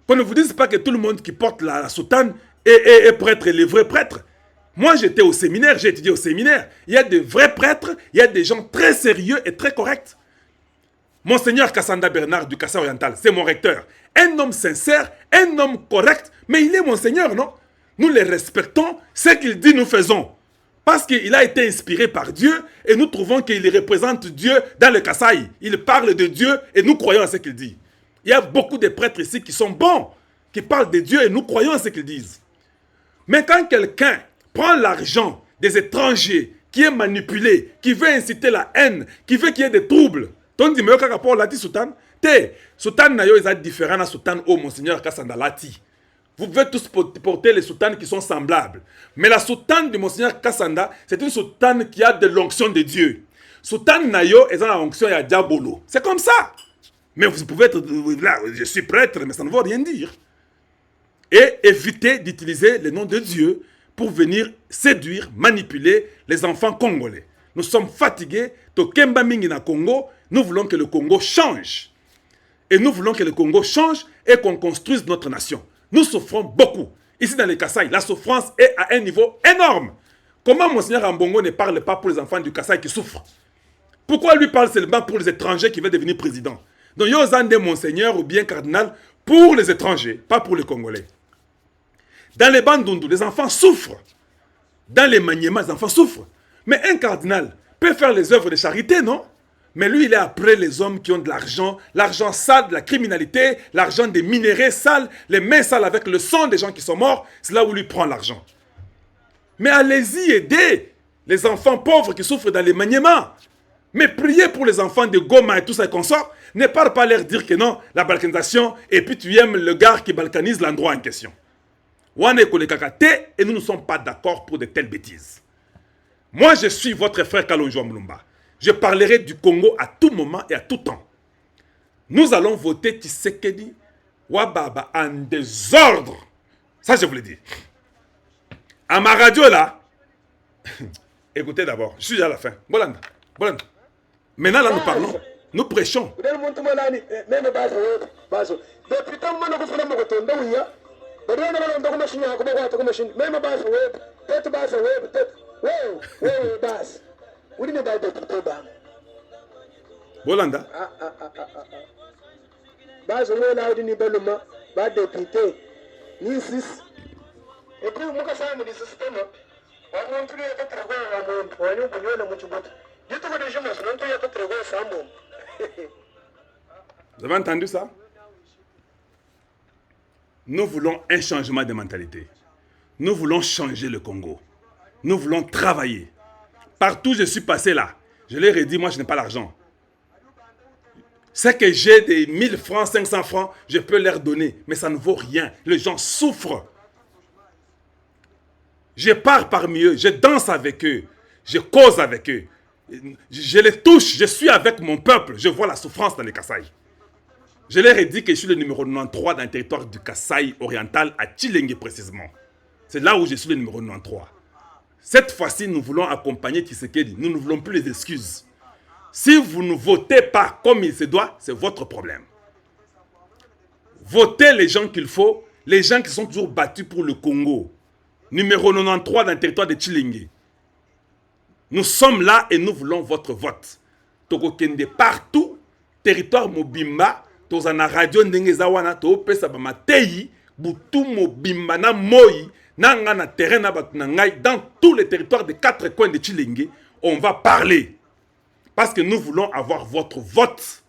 Qu'on ne vous dise pas que tout le monde qui porte la soutane est prêtre, les vrais prêtres. Moi, j'étais au séminaire, j'ai étudié au séminaire. Il y a de vrais prêtres, il y a des gens très sérieux et très corrects. Monseigneur Kassanda Bernard du Kassai oriental, c'est mon recteur. Un homme sincère, un homme correct, mais il est monseigneur, non? Nous les respectons, ce qu'il dit, nous faisons. Parce qu'il a été inspiré par Dieu et nous trouvons qu'il représente Dieu dans le Kassai. Il parle de Dieu et nous croyons à ce qu'il dit. Il y a beaucoup de prêtres ici qui sont bons, qui parlent de Dieu et nous croyons à ce qu'ils disent. Mais quand quelqu'un prend l'argent des étrangers, qui est manipulé, qui veut inciter la haine, qui veut qu'il y ait des troubles, ton dit, mais rapport lati sultan, te, sultan na yo est différent à sultan au monseigneur Kassanda lati. Vous pouvez tous porter les soutanes qui sont semblables. Mais la soutane du monseigneur Kassanda, c'est une soutane qui a de l'onction de Dieu. Soutane na yo est dans l'onction ya diabolo. C'est comme ça. Mais vous pouvez être là, je suis prêtre, mais ça ne veut rien dire. Et éviter d'utiliser le nom de Dieu pour venir séduire, manipuler les enfants congolais. Nous sommes fatigués de Kemba Mingi na Congo. Nous voulons que le Congo change. Et nous voulons que le Congo change et qu'on construise notre nation. Nous souffrons beaucoup. Ici dans les Kasaï, la souffrance est à un niveau énorme. Comment Monseigneur Ambongo ne parle pas pour les enfants du Kasaï qui souffrent? Pourquoi lui parle seulement pour les étrangers qui veulent devenir président? Donc, Yozande Monseigneur ou bien cardinal pour les étrangers, pas pour les Congolais. Dans les Bandundu, les enfants souffrent. Dans les Maniema, les enfants souffrent. Mais un cardinal peut faire les œuvres de charité, non? Mais lui, il est après les hommes qui ont de l'argent sale de la criminalité, l'argent des minéraux sales, les mains sales avec le sang des gens qui sont morts. C'est là où lui prend l'argent. Mais allez-y aider les enfants pauvres qui souffrent dans les Maniema. Mais priez pour les enfants de Goma et tout ça qu'on sort. Ne parle pas leur dire que non, la balkanisation, et puis tu aimes le gars qui balkanise l'endroit en question. Et nous ne sommes pas d'accord pour de telles bêtises. Moi, je suis votre frère Kalonji Mulumba. Je parlerai du Congo à tout moment et à tout temps. Nous allons voter Tshisekedi Wababa en désordre. Ça, je vous le dis. À ma radio, là, écoutez d'abord, je suis à la fin. Bolanda. Maintenant, là, nous parlons. Nous prêchons. Bolanda. Vous avez entendu ça? Nous voulons un changement de mentalité. Nous voulons changer le Congo. Nous voulons travailler. Partout où je suis passé là, je leur ai dit, moi je n'ai pas l'argent. C'est que j'ai des 1000 francs, 500 francs, je peux leur donner. Mais ça ne vaut rien. Les gens souffrent. Je pars parmi eux, je danse avec eux, je cause avec eux. Je les touche, je suis avec mon peuple. Je vois la souffrance dans les Kasaï. Je leur ai dit que je suis le numéro 93 dans le territoire du Kasaï oriental, à Tshilenge précisément. C'est là où je suis le numéro 93. Cette fois-ci, nous voulons accompagner Tshisekedi. Nous ne voulons plus les excuses. Si vous ne votez pas comme il se doit, c'est votre problème. Votez les gens qu'il faut, les gens qui sont toujours battus pour le Congo. Numéro 93 dans le territoire de Tshilenge. Nous sommes là et nous voulons votre vote. Tokokende partout, territoire Mobimba, tozana radio ndengezawana, topesa ba matei, butu Mobimba na moi, nanga na terrain na batunangai, dans tous les territoires des 4 coins de Tshilenge, on va parler. Parce que nous voulons avoir votre vote.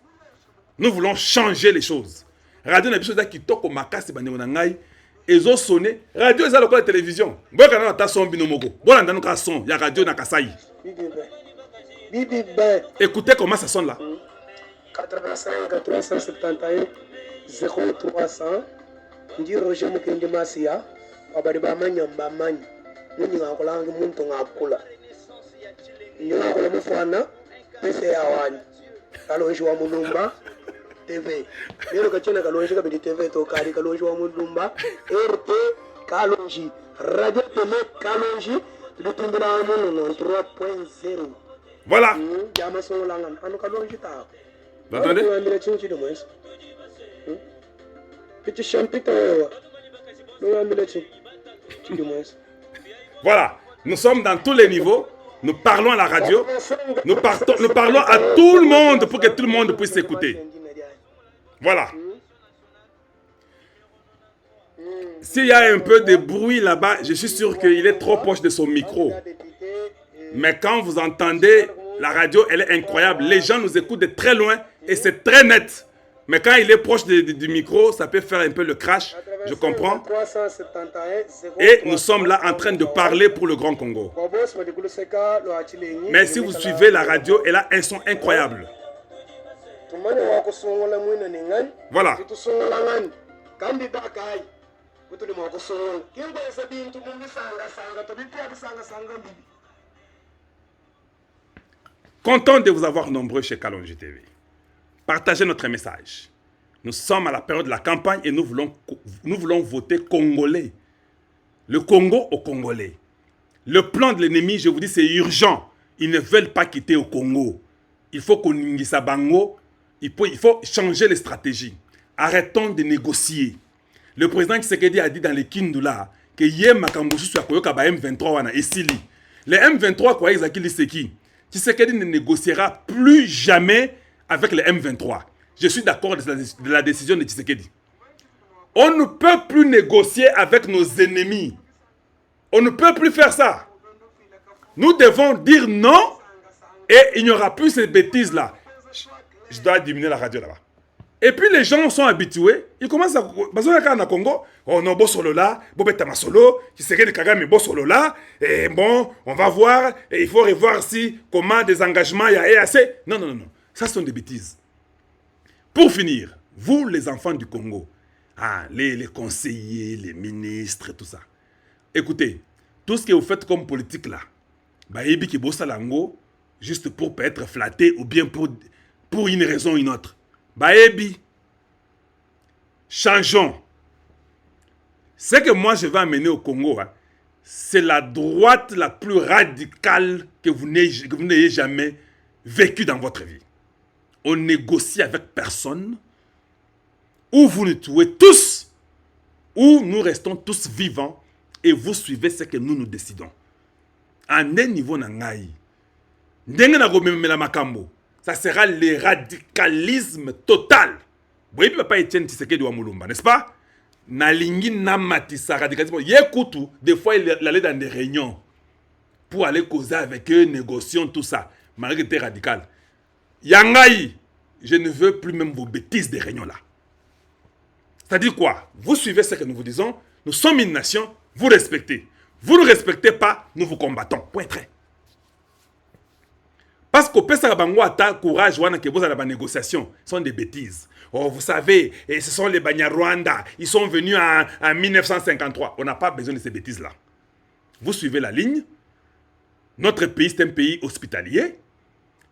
Nous voulons changer les choses. Radio na biso za kitoko makasi bandengo na ngai. Ezo sonné, radio eza lokola télévision. Boka na ta son binomoko. Bolanda no ka son ya radio na Kasai. Écoutez comment ça sonne là. 85 371 0300 ndi Roger Mukende Masia abari bamanyamba manyi munyi ngakolanga muntu ngakula ngakola mufana pese yawani Kalonji wa Mulumba TV lero kachena Kalonji kabidi TV to kali Kalonji wa Mulumba RT Kalonji Radio Télé Kalonji lutundira muno 3.0. Voilà. Vous entendez? Voilà. Nous sommes dans tous les niveaux. Nous parlons à la radio. Nous parlons à tout le monde pour que tout le monde puisse écouter. Voilà. S'il y a un peu de bruit là-bas, je suis sûr qu'il est trop proche de son micro. Mais quand vous entendez la radio, elle est incroyable. Les gens nous écoutent de très loin et c'est très net. Mais quand il est proche du micro, ça peut faire un peu le crash. Je comprends. Et nous sommes là en train de parler pour le Grand Congo. Mais si vous suivez la radio, elle a un son incroyable. Voilà. Content de vous avoir nombreux chez Kalonji TV. Partagez notre message. Nous sommes à la période de la campagne et nous voulons voter congolais. Le Congo aux Congolais. Le plan de l'ennemi, je vous dis, c'est urgent. Ils ne veulent pas quitter au Congo. Il faut qu'on Ningisa Bango. Il faut changer les stratégies. Arrêtons de négocier. Le président Tshisekedi a dit dans les Kindula que Yem Makambosu soit Koyoka ba M23 wana esili. Les M23 quoi Izakili Seki. Tshisekedi ne négociera plus jamais avec les M23. Je suis d'accord de la décision de Tshisekedi. On ne peut plus négocier avec nos ennemis. On ne peut plus faire ça. Nous devons dire non et il n'y aura plus ces bêtises-là. Je dois diminuer la radio là-bas. Et puis les gens sont habitués. Ils commencent à... Parce que Congo, on a beau solo là, Bobeta solo, Tshisekedi Kagame beau solo là. Et bon, on va voir. Et il faut revoir si, comment des engagements il y a EAC. Non, non, non, non. Ça, ce sont des bêtises. Pour finir, vous les enfants du Congo, les conseillers, les ministres, tout ça. Écoutez, tout ce que vous faites comme politique là, Bayebi ki bossa lango, juste pour être flatté ou bien pour une raison ou une autre. Bayebi, changeons. Ce que moi je vais amener au Congo, c'est la droite la plus radicale que vous n'ayez jamais vécue dans votre vie. On négocie avec personne, ou vous nous tuez tous, ou nous restons tous vivants et vous suivez ce que nous décidons. À un niveau nangai, ça sera le radicalisme total. Vous voyez, papa Etienne Tshisekedi wa Mulumba, n'est-ce pas? Nalingi namatisa radicalisme. Yekutu, des fois il allait dans des réunions pour aller causer avec eux, négocier tout ça. Malgré que c'était radical. Yangai, je ne veux plus même vos bêtises des réunions là. C'est-à-dire quoi? Vous suivez ce que nous vous disons. Nous sommes une nation, vous respectez. Vous ne respectez pas, nous vous combattons. Point très. Parce qu'au Pesa Bango Ata, courage, wana que vous avez la négociation, sont des bêtises. Oh, vous savez, et ce sont les Banyarwanda, ils sont venus en 1953. On n'a pas besoin de ces bêtises-là. Vous suivez la ligne. Notre pays, c'est un pays hospitalier.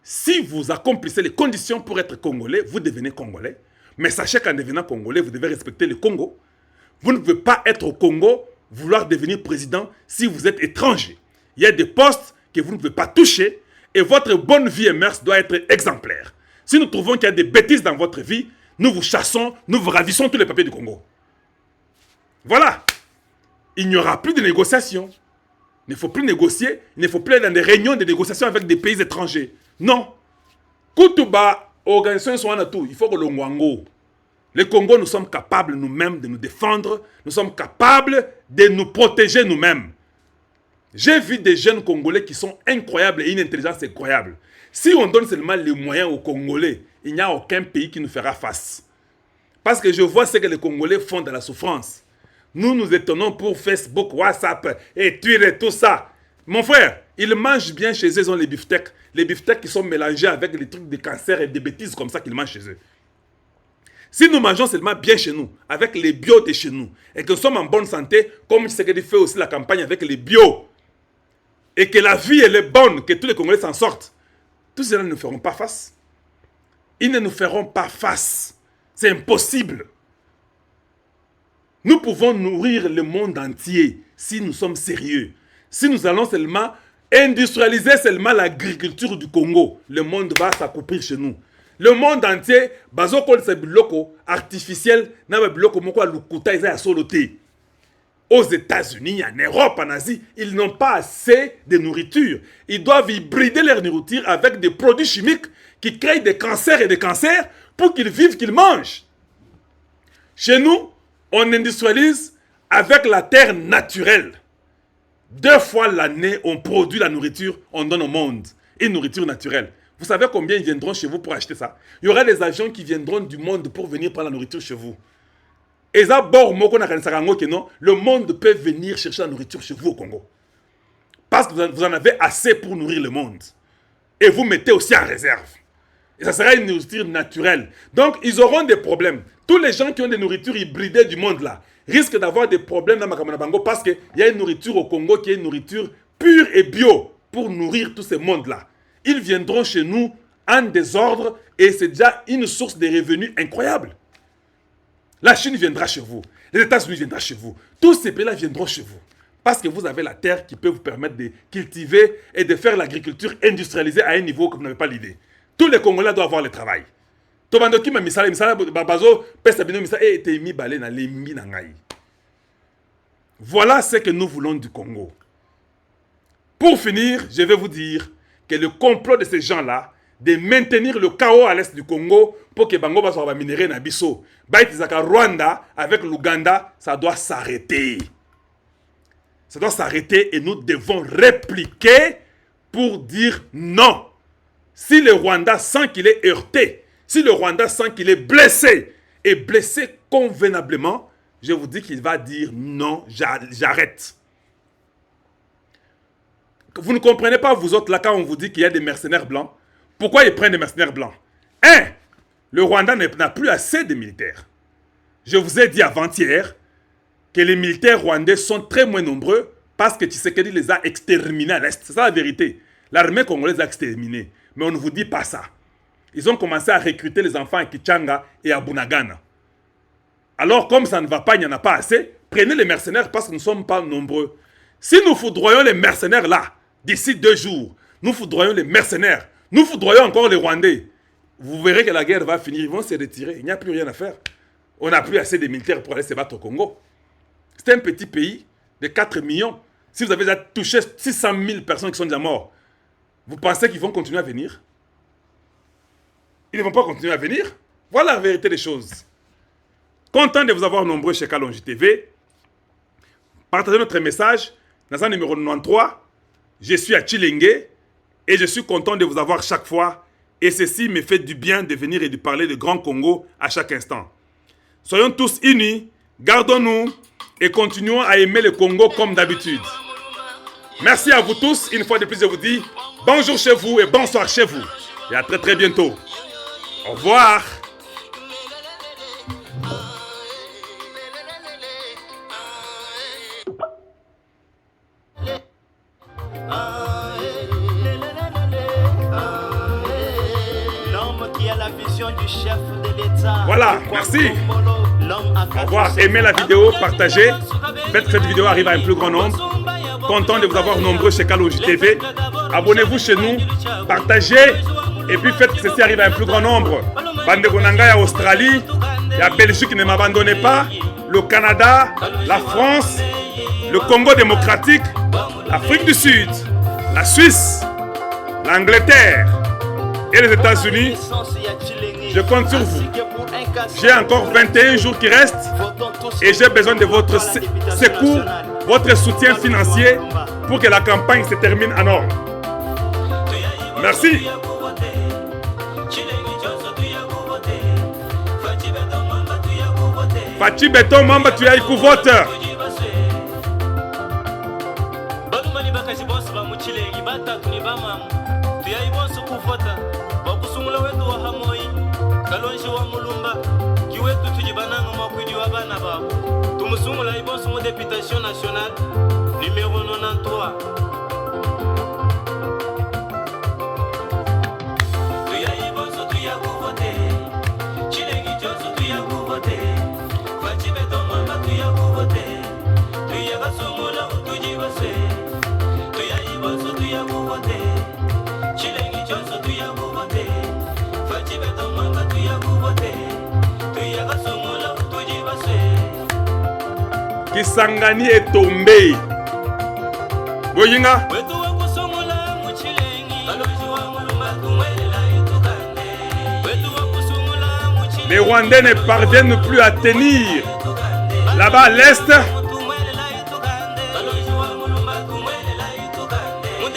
Si vous accomplissez les conditions pour être congolais, vous devenez congolais. Mais sachez qu'en devenant congolais, vous devez respecter le Congo. Vous ne pouvez pas être au Congo, vouloir devenir président si vous êtes étranger. Il y a des postes que vous ne pouvez pas toucher et votre bonne vie et mœurs doit être exemplaire. Si nous trouvons qu'il y a des bêtises dans votre vie, nous vous chassons, nous vous ravissons tous les papiers du Congo. Voilà. Il n'y aura plus de négociations. Il ne faut plus négocier, il ne faut plus aller dans des réunions de négociations avec des pays étrangers. Non. Kutuba, organisation sont en tout, il faut que le Mwango. Le Congo, nous sommes capables nous-mêmes de nous défendre. Nous sommes capables de nous protéger nous-mêmes. J'ai vu des jeunes Congolais qui sont incroyables et une intelligence incroyable. Si on donne seulement les moyens aux Congolais, il n'y a aucun pays qui nous fera face. Parce que je vois ce que les Congolais font dans la souffrance. Nous nous étonnons pour Facebook, WhatsApp et Twitter, tout ça. Mon frère, ils mangent bien chez eux, ils ont les beefsteaks. Les beefsteaks qui sont mélangés avec les trucs de cancer et des bêtises comme ça qu'ils mangent chez eux. Si nous mangeons seulement bien chez nous, avec les bio de chez nous, et que nous sommes en bonne santé, comme Tshisekedi fait aussi la campagne avec les bio, et que la vie elle est bonne, que tous les Congolais s'en sortent, tous ceux-là ne nous feront pas face. Ils ne nous feront pas face. C'est impossible. Nous pouvons nourrir le monde entier si nous sommes sérieux. Si nous allons seulement industrialiser seulement l'agriculture du Congo, le monde va s'accouplir chez nous. Le monde entier, bazoko c'est biloko artificiel, na biloko moko lukuta isa soloté. Aux États-Unis, en Europe, en Asie, ils n'ont pas assez de nourriture. Ils doivent hybrider leur nourriture avec des produits chimiques qui créent des cancers et des cancers pour qu'ils vivent, qu'ils mangent. Chez nous, on industrialise avec la terre naturelle. 2 fois l'année, on produit la nourriture, on donne au monde. Une nourriture naturelle. Vous savez combien ils viendront chez vous pour acheter ça? Il y aura des avions qui viendront du monde pour venir prendre la nourriture chez vous. Et ça, le monde peut venir chercher la nourriture chez vous au Congo. Parce que vous en avez assez pour nourrir le monde. Et vous mettez aussi en réserve. Et ça sera une nourriture naturelle. Donc, ils auront des problèmes. Tous les gens qui ont des nourritures hybridées du monde là risquent d'avoir des problèmes dans Makamanabango parce qu'il y a une nourriture au Congo qui est une nourriture pure et bio pour nourrir tous ces mondes là. Ils viendront chez nous en désordre et c'est déjà une source de revenus incroyable. La Chine viendra chez vous. Les États-Unis viendront chez vous. Tous ces pays-là viendront chez vous. Parce que vous avez la terre qui peut vous permettre de cultiver et de faire l'agriculture industrialisée à un niveau que vous n'avez pas l'idée. Tous les Congolais doivent avoir le travail. Voilà ce que nous voulons du Congo. Pour finir, je vais vous dire que le complot de ces gens-là, de maintenir le chaos à l'est du Congo pour que Bango soit minéré na biso, Rwanda avec l'Ouganda, ça doit s'arrêter. Ça doit s'arrêter et nous devons répliquer pour dire non. Si le Rwanda sent qu'il est heurté, si le Rwanda sent qu'il est blessé, et blessé convenablement, je vous dis qu'il va dire non, j'arrête. Vous ne comprenez pas, vous autres, là, quand on vous dit qu'il y a des mercenaires blancs. Pourquoi ils prennent des mercenaires blancs? Le Rwanda n'a plus assez de militaires. Je vous ai dit avant-hier que les militaires rwandais sont très moins nombreux parce que Tshisekedi les a exterminés à l'Est. C'est ça la vérité. L'armée congolaise a exterminé. Mais on ne vous dit pas ça. Ils ont commencé à recruter les enfants à Kichanga et à Bunagana. Alors, comme ça ne va pas, il n'y en a pas assez, prenez les mercenaires parce que nous ne sommes pas nombreux. Si nous foudroyons les mercenaires là, d'ici 2 jours, nous foudroyons les mercenaires, nous foudroyons encore les Rwandais, vous verrez que la guerre va finir, ils vont se retirer, il n'y a plus rien à faire. On n'a plus assez de militaires pour aller se battre au Congo. C'est un petit pays de 4 millions. Si vous avez déjà touché 600 000 personnes qui sont déjà mortes, vous pensez qu'ils vont continuer à venir? Ils ne vont pas continuer à venir? Voilà la vérité des choses. Content de vous avoir nombreux chez Kalonji TV. Partagez notre message. Dans un numéro 93, je suis à Chilenge et je suis content de vous avoir chaque fois. Et ceci me fait du bien de venir et de parler de Grand Congo à chaque instant. Soyons tous unis, gardons-nous et continuons à aimer le Congo comme d'habitude. Merci à vous tous. Une fois de plus, je vous dis bonjour chez vous et bonsoir chez vous. Et à très très bientôt. Au revoir. L'homme qui a la vision du chef de l'État. Voilà, merci. Au revoir. Aimez la vidéo, partagez. Faites que cette vidéo arrive à un plus grand nombre. Content de vous avoir nombreux chez Kalonji TV. Abonnez-vous chez nous, partagez et puis faites que ceci arrive à un plus grand nombre. Bandegonanga à Australie, la Belgique ne m'abandonnez pas, le Canada, la France, le Congo démocratique, l'Afrique du Sud, la Suisse, l'Angleterre et les États-Unis. Je compte sur vous. J'ai encore 21 jours qui restent et j'ai besoin de votre secours, votre soutien financier pour que la campagne se termine en ordre. Merci. Fachi Beton Mamba, tu as écouté vote. Kalonji wa Mulumba kiwetu tujibananga makwidi wa bana babo tumusungula ibonso mu députation nationale numéro 93 tuya ibonso tuya kuvote chilengi joso tuya kuvote fachibe tomamba tuya kuvote tuya kasungula utujibase tuya ibonso tuya kuvote chilengi joso tuya kuvote fachibe tomamba tuya kuvote tuya kasungula utujibase Kisangani est tombé. Boyinga. Les Rwandais ne parviennent plus à tenir. Là-bas à l'est,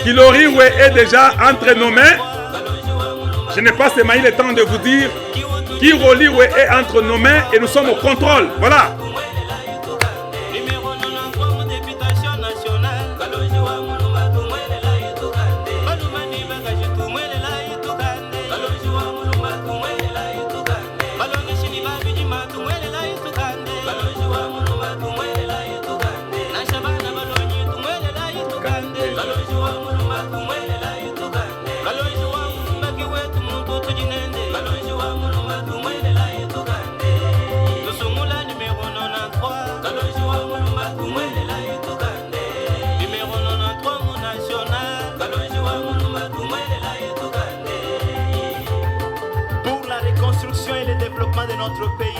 Kiloriwe est déjà entre nos mains. Je n'ai pas seulement le temps de vous dire Kiloriwe est entre nos mains et nous sommes au contrôle. Voilà.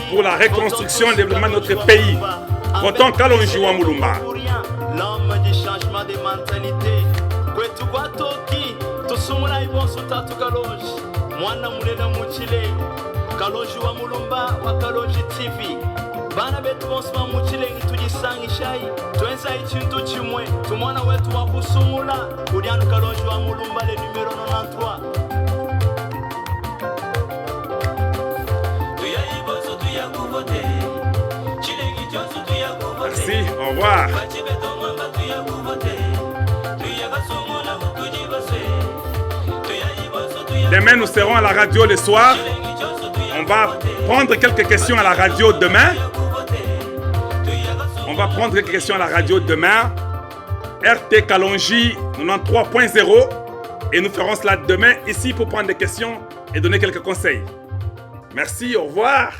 pour la reconstruction et le développement de notre pays. Votons Kalonji Wamulumba. L'homme du changement de mentalité. Kwetu kwa toki, tusumula ibonsu tatu Kalonji. Mwana mulela muchile. Kalonji Wamulumba wa Kalonji TV. Bana betu bonsu wa muchile ngitujisangishai. Twenza ichintu chimwe. Tumwana wetu wa kusumula. Kudianu Kalonji Wamulumba le numero 93. Merci, au revoir. Demain, nous serons à la radio le soir. On va prendre quelques questions à la radio demain. On va prendre quelques questions à la radio demain. RT Kalonji 93.0. Et nous ferons cela demain ici pour prendre des questions et donner quelques conseils. Merci, au revoir.